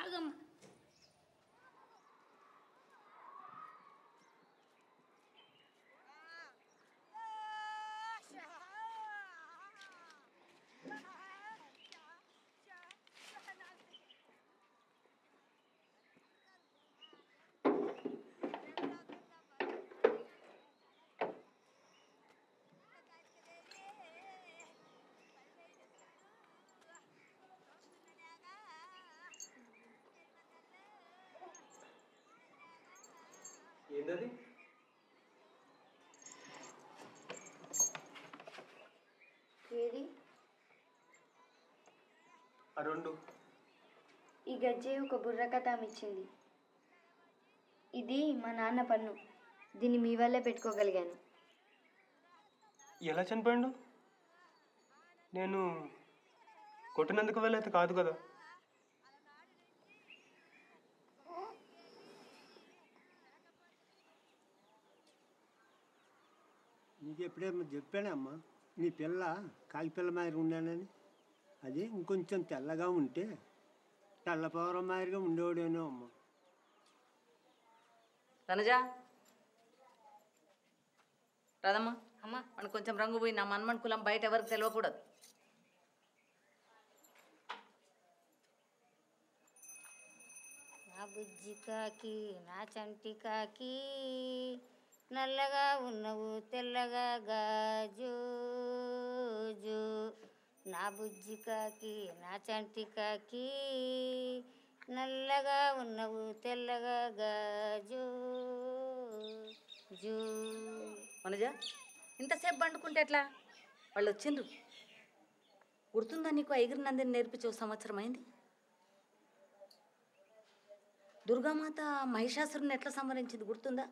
ఆగమ్మా. ఏంటది? ఏది? ఆ రెండు. ఈ గజ్జె ఒక బుర్ర కథ ఇచ్చింది. ఇది మా నాన్న పన్ను. దీన్ని మీ వల్లే పెట్టుకోగలిగాను. ఎలా చనిపోయిండు? నేను కొట్టినందుకు వెళ్ళైతే కాదు కదా. నీకు ఎప్పుడేమో చెప్పానమ్మా, నీ పిల్ల కాకి పిల్ల మాదిరి ఉన్నానని. అది ఇంకొంచెం తెల్లగా ఉంటే తెల్లపవరం మాదిరిగా ఉండేవాడేనో అమ్మ. తనజా, రాదమ్మా. అమ్మా, మనకు కొంచెం రంగు పోయి నా మన్మన్ కులం బయట ఎవరికి తెలియకూడదు. నా బుజ్జి కాకి, నా చంటి కాకి, నల్లగా ఉన్నవు తెల్లగా గాజు. నా బుజ్జి కాకి, నా చంటి కాకి, నల్లగా ఉన్నవు తెల్లగా గాజు. మనజా, ఇంతసేపు పండుకుంటే ఎట్లా? వాళ్ళు వచ్చిండ్రు. గుర్తుందా నీకు? ఐగిరినందిని నేర్పించే సంవత్సరం అయింది. దుర్గామాత మహిషాసురుని ఎట్లా సంహరించింది గుర్తుందా?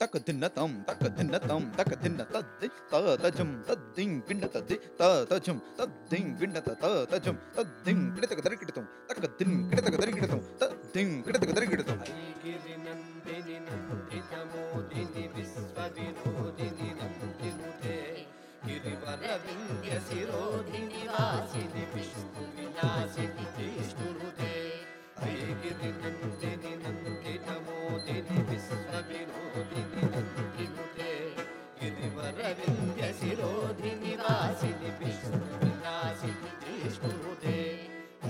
తక తిన్నతం తక తిన్నతం తక తిన్న తద్ది తజం తద్దిం పిండ తద్ది తజం తద్దిం పిండ తజం తద్దిం కిడతక దరికిడతం తక దిం కిడతక దరికిడతం తద్దిం కిడతక దరికిడతం ఐగిరి నందిని నందితమోదిని విశ్వవినోదిని నందినుతే గిరివర వింధ్య శిరోధిని వాసిని విష్ణు విలాసిని విష్ణునుతే ఐగిరి నందిని నందితమోదిని విశ్వవినోదిని నందినుతే గిరివర వింధ్య శిరోధి నివాసిని విష్ణు విలాసిని జిష్ణుదే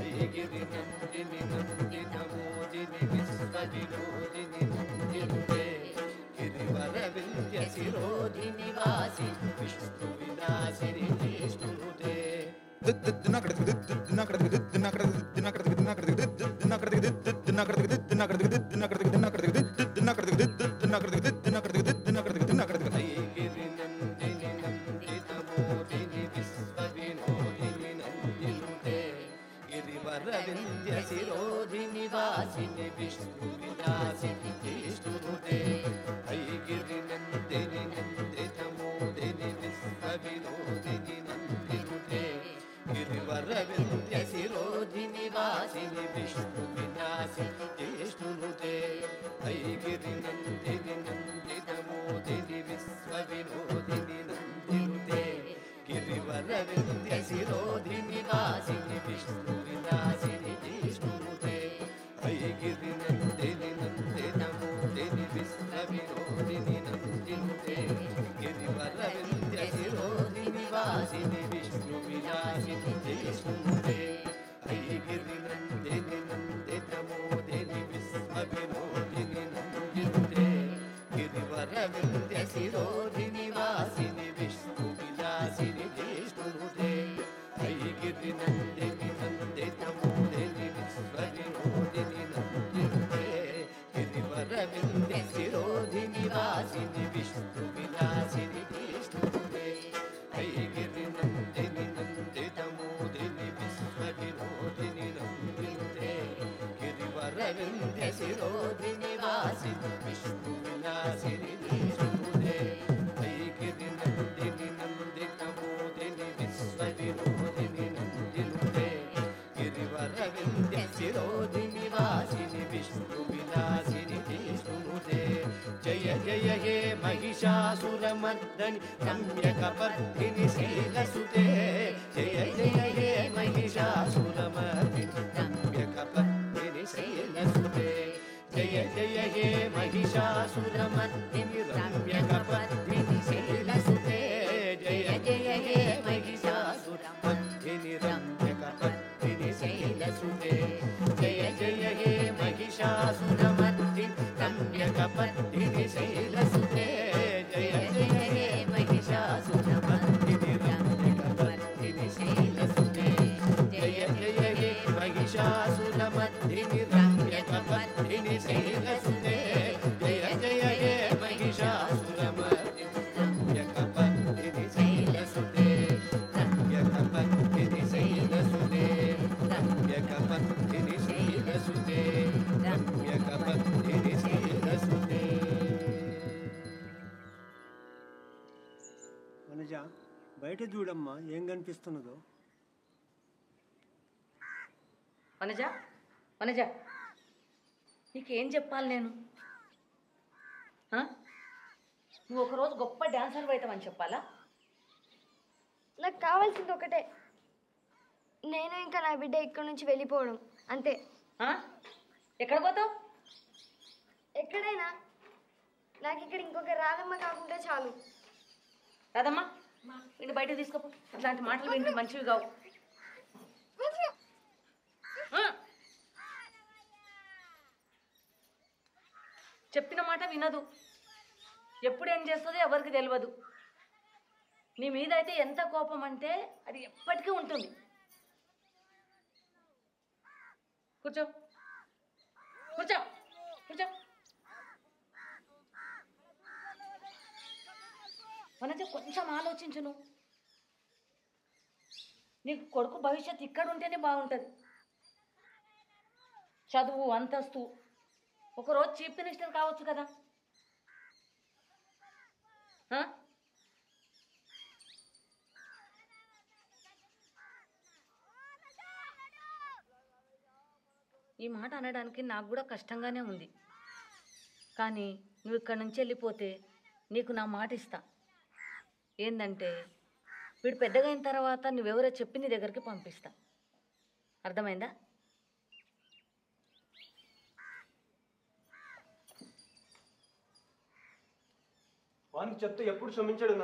ఐగిరి నందిని నందిత మోదిని విశ్వ వినోదిని నందినుదే గిరివర వింధ్య శిరోధి నివాసిని విష్ణు విలాసిని జిష్ణుదే ఐగిరి నందిని నందిత మోదిని విశ్వ వినోదిని నందినుదే గిరివర వింధ్య శిరోధి నివాసిని విష్ణు విలాసిని జిష్ణుదే ఐగిరి నందిని నందిత మోదిని విశ్వ వినోదిని నందినుదే గిరివర వింధ్య శిరోధి నివాసిని విష్ణు విలాసిని జిష్ణుదే ఐగిరి నందిని నందిత మోదిని విశ్వ వినోదిని నందినుదే గిరివర వింధ్య శిరోధి నివాసిని విష్ణు విలాసిని జిష్ణుదే ఐగిరి నందిని నందిత మోదిని విశ్వ వినోదిని నందినుదే గిరివర వింధ్య శిరోధి నివాసిని విష్ణు విలాసిని జిష్ణుదే ఐగిరి నందిని నందిత మోదిని విశ్వ వినోదిని నందినుదే గిరివర వింధ్య శిరోధి నివాసిని విష్ణు విలాసిని జిష్ణుదే ఐగిరి నందిని నందిత మోదిని విశ్వ వినోదిని నందినుదే గిరివర వింధ్య శిరోధి నివాసిని విష్ణు విలాసిని జిష్ణుదే ఐగిరి నందిని నందిత మోదిని విశ్వ వినోదిని నందినుదే గిరివర వింధ్య శిరోధి నివాసిని విష్ణు విలాసిని జిష్ణుదే ఐగిరి నందిని నందిత మోదిని విశ్వ వినోదిని నందినుదే గిరివర వింధ్య శిరోధి నివాసిని విష్ణు విలాసిని జిష్ణుదే జయ జయ హే మహిషాసురమర్దని రమ్యకపర్ధిని శైలసుతే జయ జయ హే మహిషాసురమర్దిని రమ్యకపర్ధిని శైలసుతే జయ జయ హే మహిషాసురమర్దిని రమ్యకపర్ధిని శైలసుతే జయ జయ హే మహిషాసురమర్దిని రమ్యకపర్ధిని శైలసుతే జయ జయ హే మహిషాసురమర్దిని రమ్యకపర్ధిని శైలసుతే జయ జయ హే మహిషాసురమర్దిని రమ్యకపర్ధిని శైలసుతే జయ జయ హే మహిషాసురమర్దిని రమ్యకపర్ధిని శైలసుతే జయ జయ హే మహిషాసురమర్దిని రమ్యకపర్ధిని శైలసుతే రమ్యకపర్ధిని శైలసుతే రమ్యకపర్ధిని శైలసుతే రమ్యకపర్ధిని శైలసుతే వనజ బయట చూడమ్మా ఏం కనిపిస్తున్నదో. వనజ వనజ నీకేం చెప్పాలి నేను? నువ్వు ఒకరోజు గొప్ప డాన్సర్ అవుతామని చెప్పాలా? నాకు కావాల్సింది ఒకటే, నేను ఇంకా నా బిడ్డ ఇక్కడి నుంచి వెళ్ళిపోవడం అంతే. ఎక్కడ పోతావు? ఎక్కడైనా నాకు ఇక్కడ ఇంకొక రాధమ్మ కాకుండా చాలు. రాదమ్మా వీడిని బయటకు తీసుకోపో. అట్లాంటి మాటలు వింటే మంచివి కావు. చెప్పిన మాట వినదు. ఎప్పుడు ఏం చేస్తుందో ఎవరికి తెలియదు. నీ మీద అయితే ఎంత కోపం అంటే అది ఎప్పటికీ ఉంటుంది. కూర్చో కూర్చో కూర్చో. వనజ కొంచెం ఆలోచించు. నువ్వు నీకు కొడుకు భవిష్యత్తు ఇక్కడ ఉంటేనే బాగుంటుంది. చదువు అంతస్తు, ఒకరోజు చీఫ్ మినిస్టర్ కావచ్చు కదా. ఈ మాట అనడానికి నాకు కూడా కష్టంగానే ఉంది. కానీ నువ్వు ఇక్కడి నుంచి వెళ్ళిపోతే నీకు నా మాట ఇస్తా. ఏంటంటే వీడు పెద్దగా అయిన తర్వాత నువ్వెవరో చెప్పి నీ దగ్గరికి పంపిస్తా. అర్థమైందా? వానికి చెప్తే ఎప్పుడు క్షమించాడు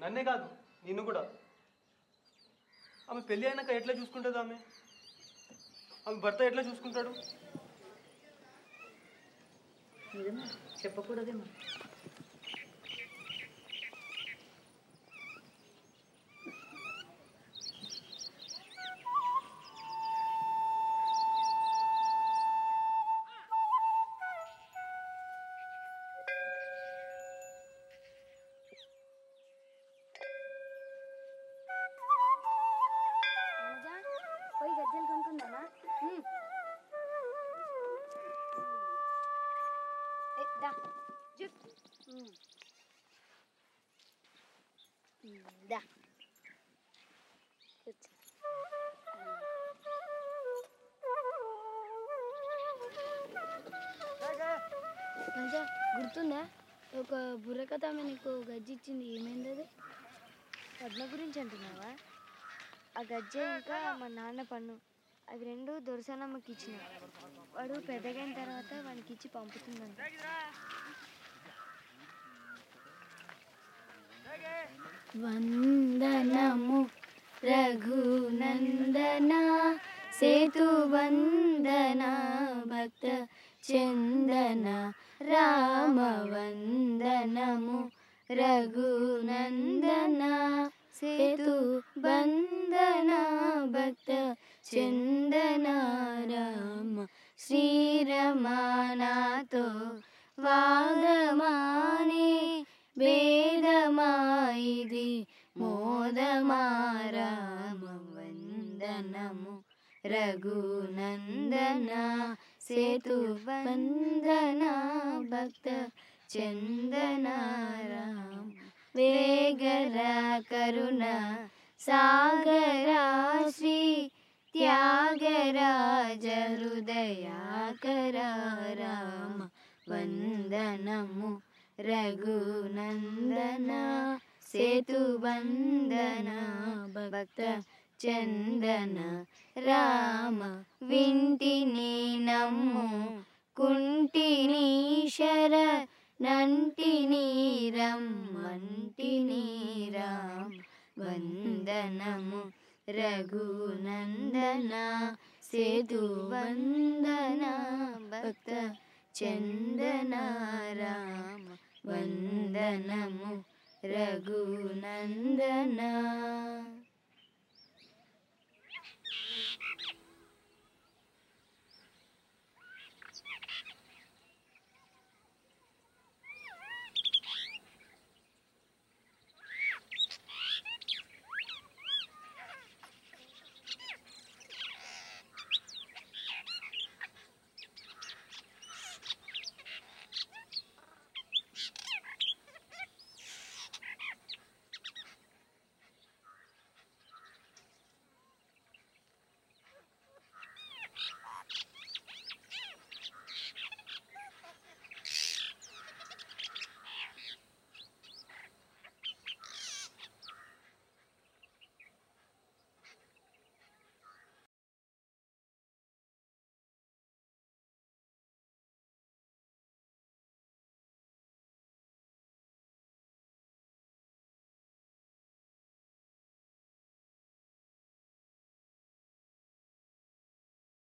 నన్నే కాదు నిన్ను కూడా. ఆమె పెళ్ళి అయినాక ఎట్లా చూసుకుంటుంది? ఆమె భర్త ఎట్లా చూసుకుంటాడు? నిజమే, చెప్పకూడదేమో. పోయి గజ్జలు కొనుక్కుందామా? దా జుట్ దా మంచిగా గుర్తుందా? ఒక బుర్రకథ ఆమె నీకు గజ్జి ఇచ్చింది, ఏమైంది అది? పద్మ గురించి అంటున్నావా? ఆ గజ్జె ఇంకా మా నాన్న పన్ను అవి రెండు దొరసానమ్మకి ఇచ్చిన. వాడు పెద్దగైన తర్వాత వానికి ఇచ్చి పంపుతుందంట. వందనము రఘునందన సేతు వందన భక్త చందన రామ వందనము రఘునందన సేతు బంధన భక్త చందన రామ శ్రీరమానాతో వాదమానే భేదమాయిది మోదమా రామ వందనము రఘునందన సేతు వందన భక్త చందన రామ వేగర కరుణ సాగరా శ్రీ త్యాగరాజ హృదయాకర రామ వందనము రఘునందన సేతు వందన భక్త చందన రామ వింటిని నమ్ము కుంటిని శర నంటిని రమ్మంటిని రామ వందనము రఘునందన సేతు వందన భక్త చందన రామ వందనము రఘునందన.